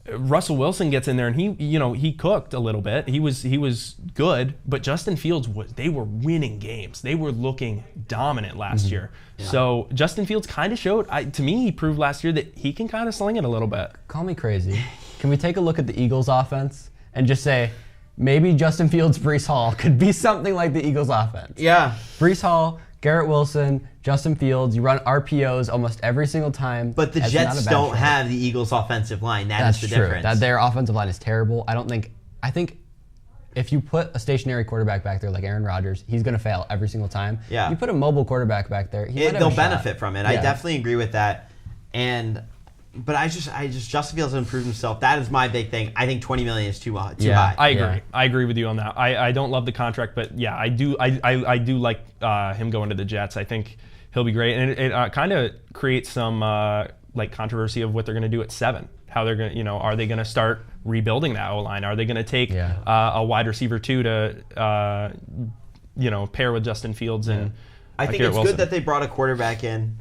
Russell Wilson gets in there and he cooked a little bit. He was good, but Justin Fields they were winning games. They were looking dominant last year. Yeah. So Justin Fields kind of showed. To me, he proved last year that he can kind of sling it a little bit.
Call me crazy. Can we take a look at the Eagles offense and just say maybe Justin Fields, Breece Hall could be something like the Eagles offense?
Yeah.
Breece Hall, Garrett Wilson, Justin Fields, you run RPOs almost every single time.
But the Jets don't have the Eagles offensive line. That's the difference.
That their offensive line is terrible. I think if you put a stationary quarterback back there like Aaron Rodgers, he's going to fail every single time.
Yeah.
You put a mobile quarterback back there,
they'll benefit from it. Yeah. I definitely agree with that. But I just Justin Fields has improved himself. That is my big thing. I think $20 million is too high.
I agree. Yeah. I agree with you on that. I don't love the contract, but yeah, I do like him going to the Jets. I think he'll be great, and it kind of creates some controversy of what they're going to do at 7. How they're going, are they going to start rebuilding that O-line? Are they going to take a wide receiver 2 to pair with Justin Fields and?
I think
Garrett
it's
Wilson.
good that they brought a quarterback in.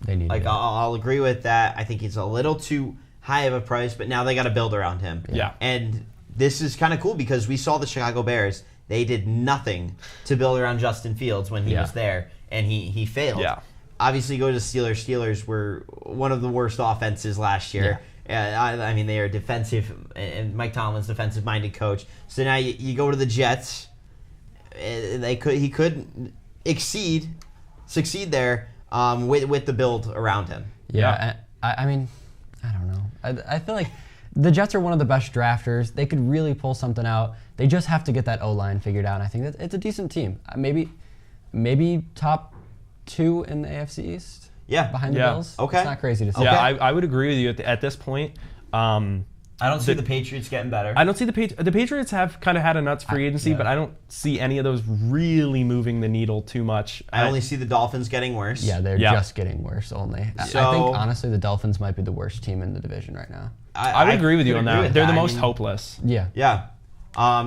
They need
I'll agree with that. I think he's a little too high of a price, but now they got to build around him.
Yeah.
And this is kind of cool because we saw the Chicago Bears. They did nothing to build around Justin Fields when he was there, and he failed.
Yeah.
Obviously, go to Steelers. Steelers were one of the worst offenses last year. Yeah. They are defensive, and Mike Tomlin's defensive-minded coach. So now you go to the Jets. He could succeed there. With the build around him.
Yeah. I don't know. I feel like the Jets are one of the best drafters. They could really pull something out. They just have to get that O-line figured out. And I think that it's a decent team. Maybe top 2 in the AFC East.
Yeah.
Behind the Bills.
Okay.
It's not crazy to say.
Yeah, I would agree with you at this point.
I don't see the Patriots getting better.
I don't see the Patriots have kind of had a nuts free agency, but I don't see any of those really moving the needle too much.
I only see the Dolphins getting worse.
Yeah, they're just getting worse only.
So,
I think, honestly, the Dolphins might be the worst team in the division right now.
I would agree with you on that. They're the most hopeless.
Yeah.
Yeah.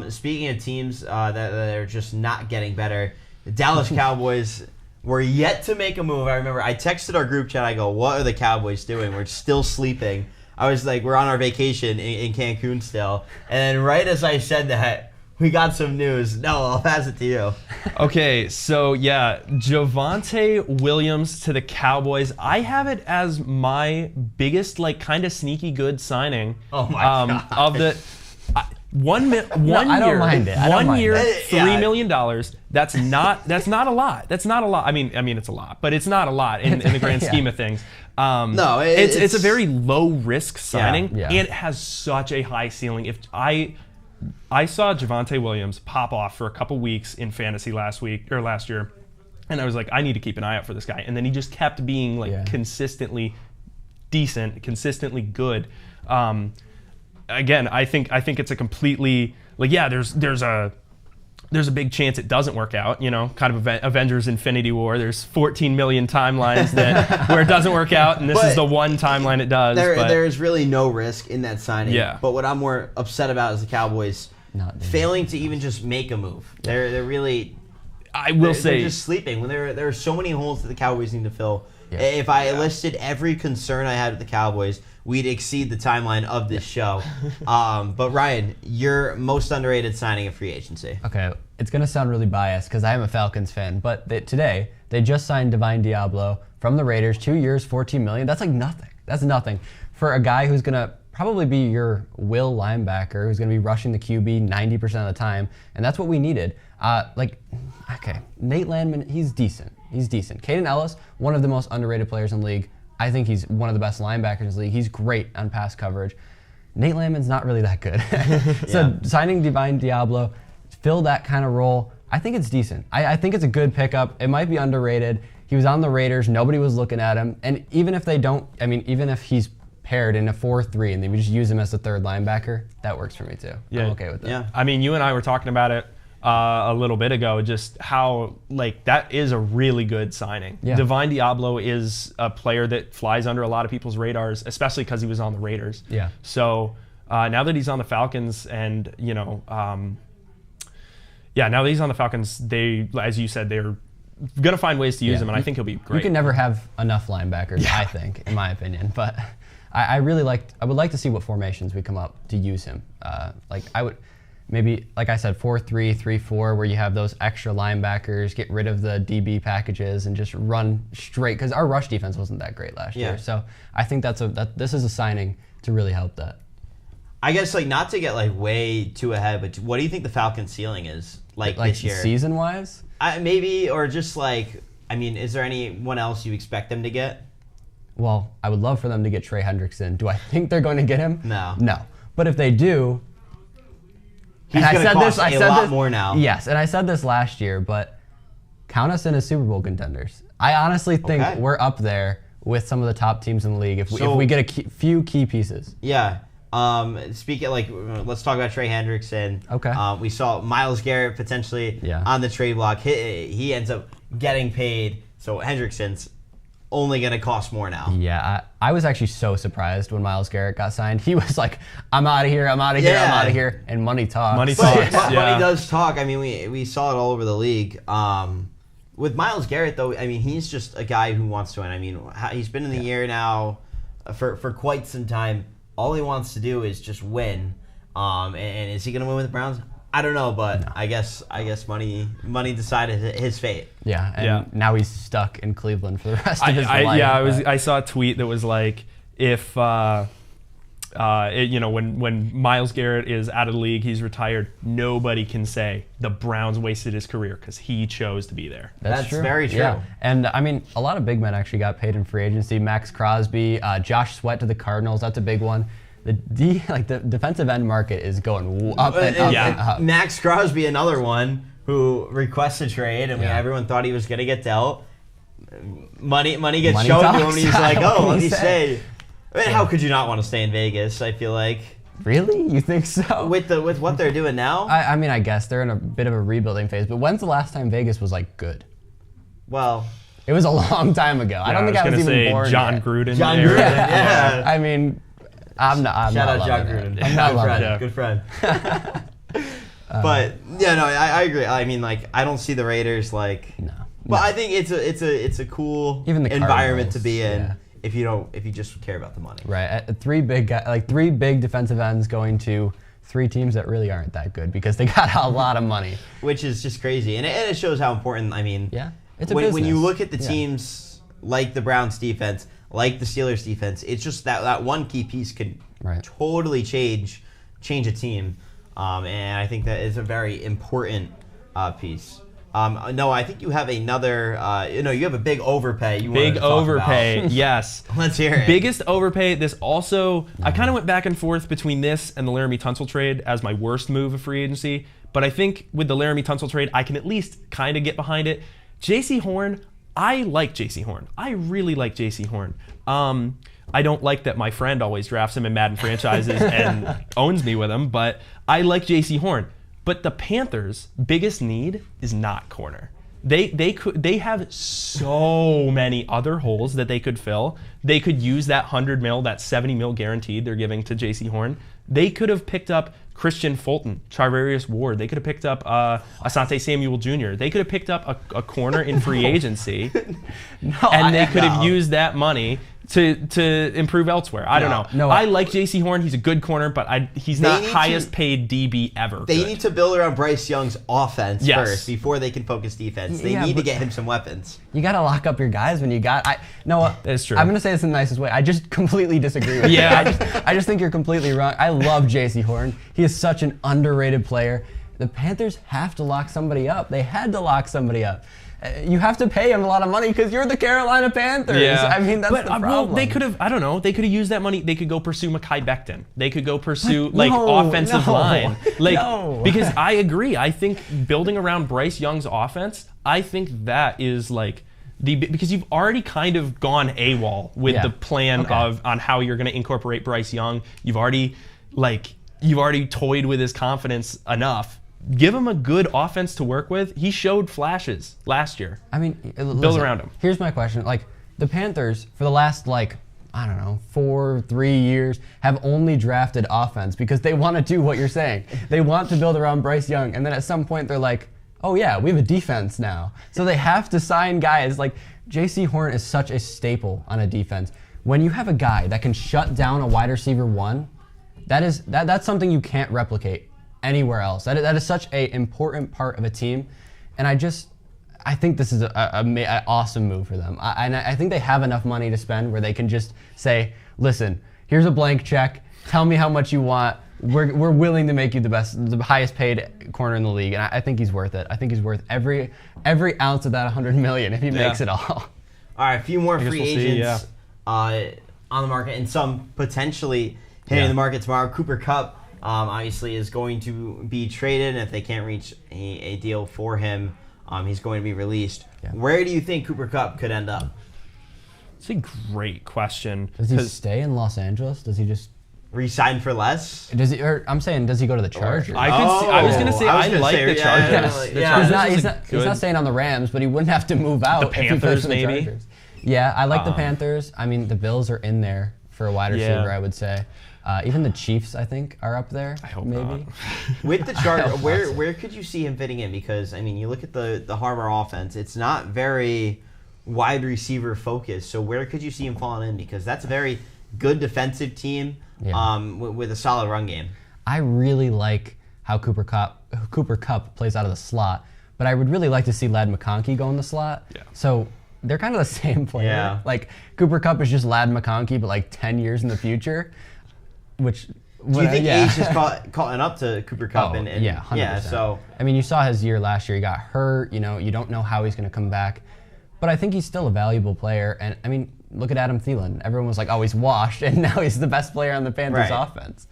Speaking of teams that are just not getting better, the Dallas Cowboys were yet to make a move. I remember I texted our group chat. I go, what are the Cowboys doing? We're still sleeping. I was like, we're on our vacation in Cancun still. And then right as I said that, we got some news. No, I'll pass it to you.
Okay, so yeah, Javonte Williams to the Cowboys. I have it as my biggest, kind of sneaky good signing.
Oh my God.
Of the one year,
I don't mind it.
$3 million. That's not a lot. That's not a lot. I mean, it's a lot, but it's not a lot in the grand scheme of things.
No,
it's a very low risk signing,
Yeah.
and it has such a high ceiling. If I saw Javonte Williams pop off for a couple weeks in fantasy last year. And I was like, I need to keep an eye out for this guy. And then he just kept being like consistently decent, consistently good. Again, I think it's a completely like there's a big chance it doesn't work out, kind of Avengers Infinity War. There's 14 million timelines where it doesn't work out, and this is the one timeline it does.
There's really no risk in that signing.
Yeah.
But what I'm more upset about is the Cowboys failing to even just make a move. They're really, they're just sleeping. When there are so many holes that the Cowboys need to fill. Yeah. If I listed every concern I had with the Cowboys, we'd exceed the timeline of this show. But Ryan, your most underrated signing of free agency.
Okay, it's going to sound really biased because I am a Falcons fan, but today they just signed Divine Diablo from the Raiders, 2 years, $14 million. That's like nothing. That's nothing for a guy who's going to probably be your will linebacker, who's going to be rushing the QB 90% of the time, and that's what we needed. Nate Landman, he's decent. Caden Ellis, one of the most underrated players in the league. I think he's one of the best linebackers in the league. He's great on pass coverage. Nate Landman's not really that good. So signing Divine Diablo, fill that kind of role, I think it's decent. I think it's a good pickup. It might be underrated. He was on the Raiders. Nobody was looking at him. And even if even if he's paired in a 4-3 and they just use him as the third linebacker, that works for me too.
Yeah.
I'm okay with that.
Yeah. I mean, you and I were talking about it a little bit ago, just how that is a really good signing. Yeah. Divine Diablo is a player that flies under a lot of people's radars, especially because he was on the Raiders.
Yeah.
So now that he's on the Falcons, and now that he's on the Falcons, they, as you said, they're gonna find ways to use him, and I think he'll be great.
You can never have enough linebackers, I think, in my opinion. But I would like to see what formations we come up to use him. Maybe, like I said, 4-3, 3-4, where you have those extra linebackers, get rid of the DB packages, and just run straight. Because our rush defense wasn't that great last year. So I think this is a signing to really help that.
I guess, not to get way too ahead, but what do you think the Falcons ceiling is this year?
Season-wise?
Maybe, or just is there anyone else you expect them to get?
Well, I would love for them to get Trey Hendrickson. Do I think they're going to get him?
No.
But if they do,
he's going to cost a lot more now.
Yes, and I said this last year, but count us in as Super Bowl contenders. I honestly think we're up there with some of the top teams in the league if we get a few key pieces.
Yeah. Let's talk about Trey Hendrickson.
Okay.
We saw Myles Garrett potentially on the trade block. He ends up getting paid, so Hendrickson's only going to cost more now.
Yeah, I was actually so surprised when Myles Garrett got signed. He was like, I'm out of here, I'm out of here, and money talks.
Money talks,
Money does talk. I mean, we saw it all over the league. With Myles Garrett, though, I mean, he's just a guy who wants to win. I mean, he's been in the year now for quite some time. All he wants to do is just win. And is he going to win with the Browns? I don't know, but no. I guess money decided his fate.
Yeah, and now he's stuck in Cleveland for the rest of his life.
I saw a tweet that was like, if when Myles Garrett is out of the league, he's retired, nobody can say the Browns wasted his career because he chose to be there.
That's true.
Very true.
Yeah. And I mean, a lot of big men actually got paid in free agency. Max Crosby, Josh Sweat to the Cardinals. That's a big one. The defensive end market is going up and up and up.
Max Crosby, another one who requests a trade, and everyone thought he was going to get dealt. Money gets shown to him, and he's like, "Oh, let me stay." I mean, how could you not want to stay in Vegas? I feel like.
Really? You think so?
With what they're doing now?
I mean, I guess they're in a bit of a rebuilding phase. But when's the last time Vegas was good?
Well,
it was a long time ago. I don't think I was even born
John
yet.
Gruden.
John Gruden. Yeah.
I mean. I'm not
Shout out John
Gruden.
Gruden.
I'm not loving it.
Good friend. But I agree. I mean, I don't see the Raiders
No.
But I think it's a cool environment to be in if you just care about the money.
Right. Three big defensive ends going to three teams that really aren't that good because they got a lot of money,
which is just crazy, and it shows how important. I mean,
it's a
when
business.
you look at the teams like the Browns defense. Like the Steelers defense, it's just that one key piece could totally change a team, and I think that is a very important piece. No, I think you have another. You have a big overpay.
Big overpay, yes.
Let's hear it.
Biggest overpay. This also, I kind of went back and forth between this and the Laramie Tunsil trade as my worst move of free agency. But I think with the Laramie Tunsil trade, I can at least kind of get behind it. J.C. Horn, I like J.C. Horn. I really like J.C. Horn. I don't like that my friend always drafts him in Madden franchises and owns me with him, but I like J.C. Horn. But the Panthers' biggest need is not corner. They have so many other holes that they could fill. They could use that $100 million, that $70 million guaranteed they're giving to J.C. Horn. They could have picked up Christian Fulton, Charvarius Ward. They could have picked up Asante Samuel Jr. They could have picked up a corner in free agency, and they could have used that money to improve elsewhere. I don't know.
No,
I like J.C. Horn. He's a good corner, but he's not highest paid DB ever.
They need to build around Bryce Young's offense first before they can focus defense. They need to get him some weapons.
You got to lock up your guys when you got. Noah,
that's true.
I'm going to say this in the nicest way. I just completely disagree with you. I just think you're completely wrong. I love J.C. Horn. He is such an underrated player. The Panthers have to lock somebody up. They had to lock somebody up. You have to pay him a lot of money because you're the Carolina Panthers.
Yeah.
I mean, that's the problem.
Well, they could have, I don't know, they could have used that money. They could go pursue Mekhi Becton. They could go pursue, offensive line. Because I agree. I think building around Bryce Young's offense, I think that is because you've already kind of gone AWOL with the plan on how you're going to incorporate Bryce Young. You've already toyed with his confidence enough. Give him a good offense to work with. He showed flashes last year.
I mean,
build around him.
Here's my question. The Panthers, for the last, 3 years, have only drafted offense because they want to do what you're saying. They want to build around Bryce Young, and then at some point they're like, oh yeah, we have a defense now. So they have to sign guys. J.C. Horn is such a staple on a defense. When you have a guy that can shut down a wide receiver one, that's something you can't replicate anywhere else. That is such an important part of a team, and I think this is an awesome move for them. I think they have enough money to spend where they can just say, listen, here's a blank check. Tell me how much you want. We're willing to make you the highest paid corner in the league, and I think he's worth it. I think he's worth every ounce of that $100 million if he makes it all.
All right, a few more free agents on the market, and some potentially hitting the market tomorrow. Cooper Kupp obviously is going to be traded, and if they can't reach a deal for him, he's going to be released. Yeah. Where do you think Cooper Kupp could end up?
It's a great question.
Does he stay in Los Angeles? Does he just
re-sign for less?
Does he? Does he go to the Chargers?
I was going to say I like the Chargers.
He's not staying on the Rams, but he wouldn't have to move out.
The Panthers, maybe.
Chargers. Yeah, I like the Panthers. I mean, the Bills are in there for a wide receiver, I would say. Even the Chiefs, I think, are up there.
I hope
maybe.
not.
With the Chargers, where could you see him fitting in? Because you look at the Harbaugh offense; it's not very wide receiver focused. So where could you see him falling in? Because that's a very good defensive team with a solid run game.
I really like how Cooper Kupp plays out of the slot, but I would really like to see Ladd McConkey go in the slot. Yeah. So they're kind of the same player.
Yeah.
Cooper Kupp is just Ladd McConkey, but 10 years in the future. Which
do you think age is caught up to Cooper Kupp?
100%.
Yeah. So
you saw his year last year. He got hurt. You don't know how he's going to come back, but I think he's still a valuable player. And look at Adam Thielen. Everyone was like, oh, he's washed, and now he's the best player on the Panthers offense.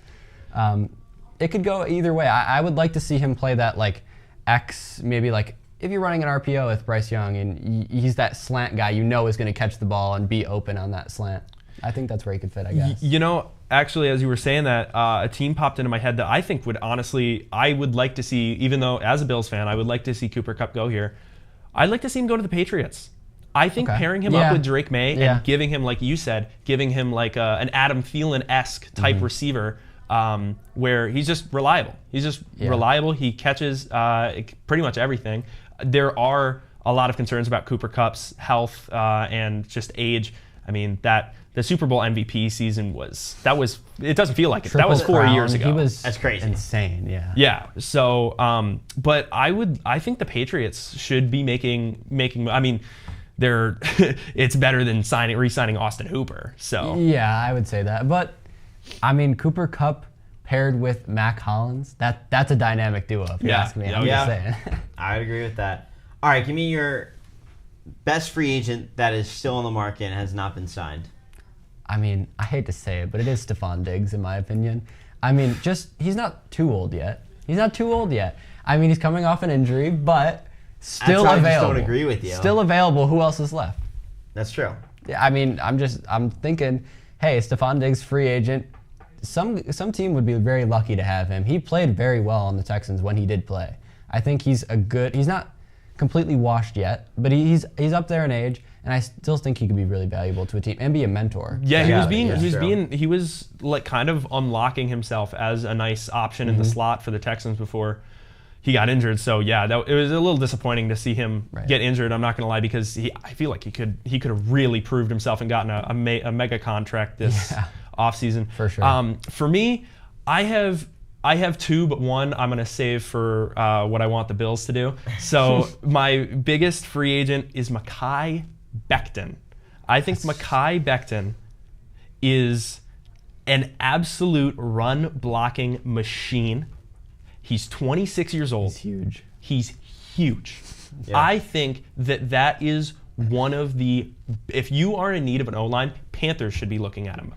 It could go either way. I would like to see him play that X, maybe if you're running an RPO with Bryce Young and he's that slant guy, is going to catch the ball and be open on that slant. I think that's where he could fit, I guess.
Actually, as you were saying that, a team popped into my head that I think I would like to see, even though as a Bills fan, I would like to see Cooper Kupp go here. I'd like to see him go to the Patriots. I think pairing him up with Drake May and giving him, like you said, an Adam Thielen-esque type receiver where he's just reliable. He's just reliable. He catches pretty much everything. There are a lot of concerns about Cooper Kupp's health and just age. The Super Bowl MVP season it doesn't feel like it. That was 4 years ago.
That's
crazy.
Insane, yeah.
Yeah. So, but I think the Patriots should be making it's better than re-signing Austin Hooper. So
yeah, I would say that. But Cooper Kupp paired with Mac Hollins, that's a dynamic duo, if you ask me. I'm just saying.
I would agree with that. All right, give me your best free agent that is still on the market and has not been signed.
I hate to say it, but it is Stephon Diggs, in my opinion. he's not too old yet. He's coming off an injury, but Still
That's why
available.
I just don't agree with you.
Still available. Who else is left?
That's true.
Yeah, I mean, I'm thinking, hey, Stephon Diggs, free agent. Some team would be very lucky to have him. He played very well on the Texans when he did play. I think he's not completely washed yet, but he's up there in age, and I still think he could be really valuable to a team and be a mentor.
Yeah,
Yeah,
he was like kind of unlocking himself as a nice option in the slot for the Texans before he got injured. So yeah, it was a little disappointing to see him get injured. I'm not gonna lie, because I feel like he could have really proved himself and gotten a mega contract this offseason.
For sure.
For me, I have two, but one I'm gonna save for what I want the Bills to do. So my biggest free agent is Mekhi Becton. I think Mekhi Becton is an absolute run blocking machine. He's 26 years old. He's huge. Yeah. I think that is one of the, if you are in need of an O-line, Panthers should be looking at him.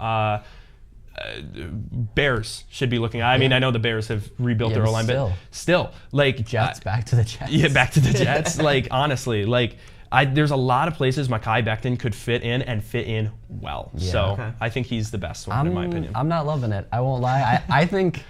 Bears should be looking at him. I mean, I know the Bears have rebuilt their O-line, but still, like...
Jets, back to the Jets.
Yeah, back to the Jets. Like, honestly, like... there's a lot of places Mekhi Becton could fit in well.
Yeah.
So I think he's the best one, in my opinion.
I'm not loving it. I won't lie. I think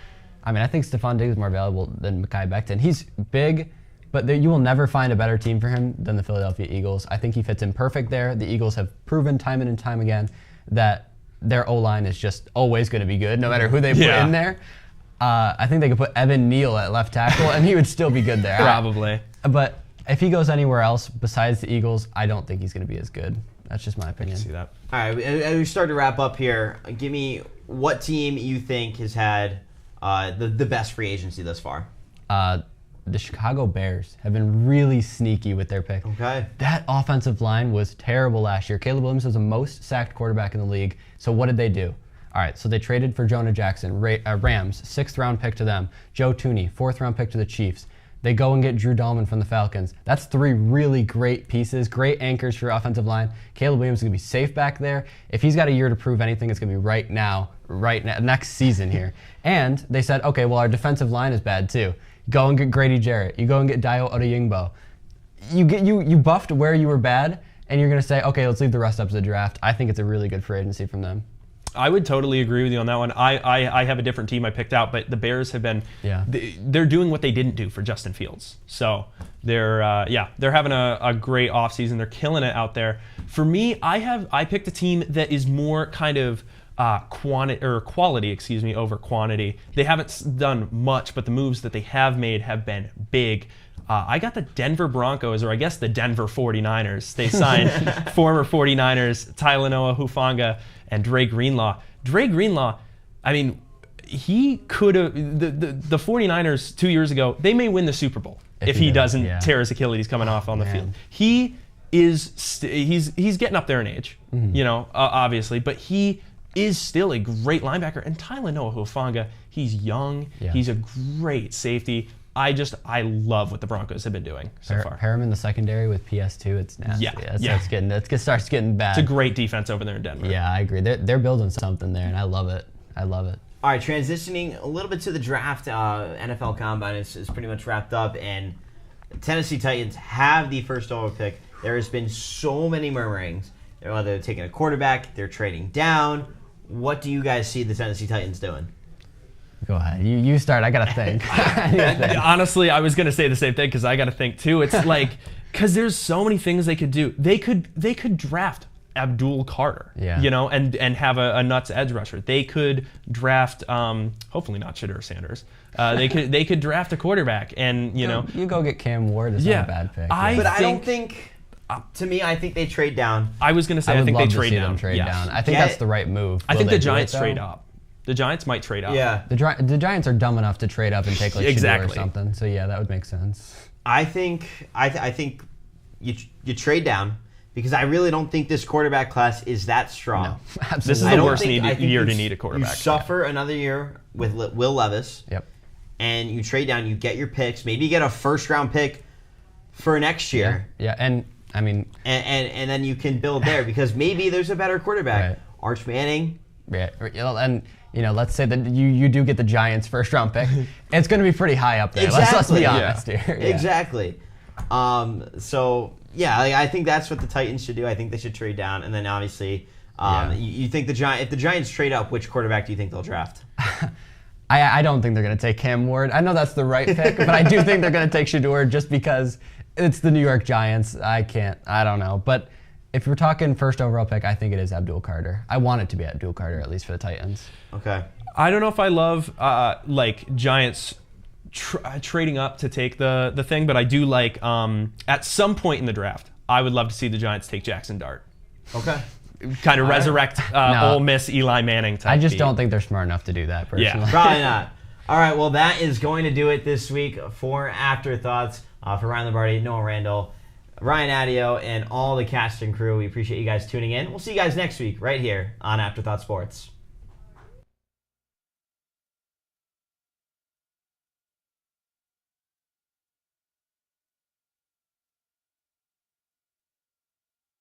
Stephon Diggs is more valuable than Mekhi Becton. He's big, but you will never find a better team for him than the Philadelphia Eagles. I think he fits in perfect there. The Eagles have proven time and time again that their O-line is just always going to be good, no matter who they put in there. I think they could put Evan Neal at left tackle, and he would still be good there.
Probably.
But if he goes anywhere else besides the Eagles, I don't think he's going to be as good. That's just my opinion.
I can see that.
All right, as we start to wrap up here, give me what team you think has had the best free agency thus far.
The Chicago Bears have been really sneaky with their pick.
Okay.
That offensive line was terrible last year. Caleb Williams was the most sacked quarterback in the league. So what did they do? All right, so they traded for Jonah Jackson, Rams, 6th round pick to them. Joe Tooney, 4th round pick to the Chiefs. They go and get Drew Dahlman from the Falcons. That's 3 really great pieces, great anchors for your offensive line. Caleb Williams is going to be safe back there. If he's got a year to prove anything, it's going to be right now, next season here. And they said, okay, well, our defensive line is bad too. Go and get Grady Jarrett. You go and get Dio Odeyingbo. You buffed where you were bad, and you're going to say, okay, let's leave the rest up to the draft. I think it's a really good free agency from them.
I would totally agree with you on that one. I have a different team I picked out, but the Bears have been they're doing what they didn't do for Justin Fields. So they're having a great offseason. They're killing it out there. For me, I picked a team that is more kind of quality over quantity. They haven't done much, but the moves that they have made have been big. I got the Denver Broncos, or I guess the Denver 49ers. They signed former 49ers Talanoa Hufanga and Dre Greenlaw. Dre Greenlaw, I mean, he could have, the 49ers 2 years ago, they may win the Super Bowl if he doesn't tear his Achilles coming off on the field. He is, he's getting up there in age, obviously, but he is still a great linebacker. And Talanoa Hufanga, he's young, he's a great safety. I love what the Broncos have been doing so far.
Pair him in the secondary with PS2, it's nasty.
That
starts getting bad.
It's a great defense over there in Denver.
Yeah, I agree. They're building something there, and I love it.
All right, transitioning a little bit to the draft, NFL Combine is pretty much wrapped up, and the Tennessee Titans have the first overall pick. There has been so many murmurings. They're either taking a quarterback, they're trading down. What do you guys see the Tennessee Titans doing?
Go ahead. You start. I got to think.
Honestly, I was going to say the same thing because I got to think too. It's like, because there's so many things they could do. They could draft Abdul Carter, and have a nuts edge rusher. They could draft, hopefully not Shadur Sanders. They could draft a quarterback, and
you go get Cam Ward. It's not a bad pick.
I don't think. To me, I think they trade down.
I was going to say I think they trade down.
I think that's the right move.
I think the Giants trade up. The Giants might trade up.
Yeah.
The Giants are dumb enough to trade up and take Shadur or something. So yeah, that would make sense.
I think you trade down because I really don't think this quarterback class is that strong.
No, absolutely.
This is the worst year to need a quarterback.
You suffer another year with Will Levis.
Yep.
And you trade down. You get your picks. Maybe you get a first-round pick for next year.
Yeah. And I mean.
And then you can build there because maybe there's a better quarterback.
Right.
Arch Manning.
Yeah. And. Let's say that you do get the Giants' first round pick. It's going to be pretty high up there.
Exactly.
Let's be honest here.
Yeah. Exactly. So yeah, I think that's what the Titans should do. I think they should trade down, and then obviously, you think if the Giants trade up, which quarterback do you think they'll draft?
I don't think they're going to take Cam Ward. I know that's the right pick, but I do think they're going to take Shedeur just because it's the New York Giants. I don't know. But if we're talking first overall pick, I think it is Abdul Carter. I want it to be Abdul Carter, at least for the Titans.
Okay.
I don't know if I love Giants trading up to take the thing, but I do like at some point in the draft, I would love to see the Giants take Jackson Dart.
Okay.
Kind of resurrect Ole Miss Eli Manning type.
I just don't think they're smart enough to do that, personally.
Yeah,
probably not. All right, well, that is going to do it this week for Afterthoughts. For Ryan Lombardi, Noah Randall, Ryan Adio, and all the cast and crew, we appreciate you guys tuning in. We'll see you guys next week right here on Afterthought Sports.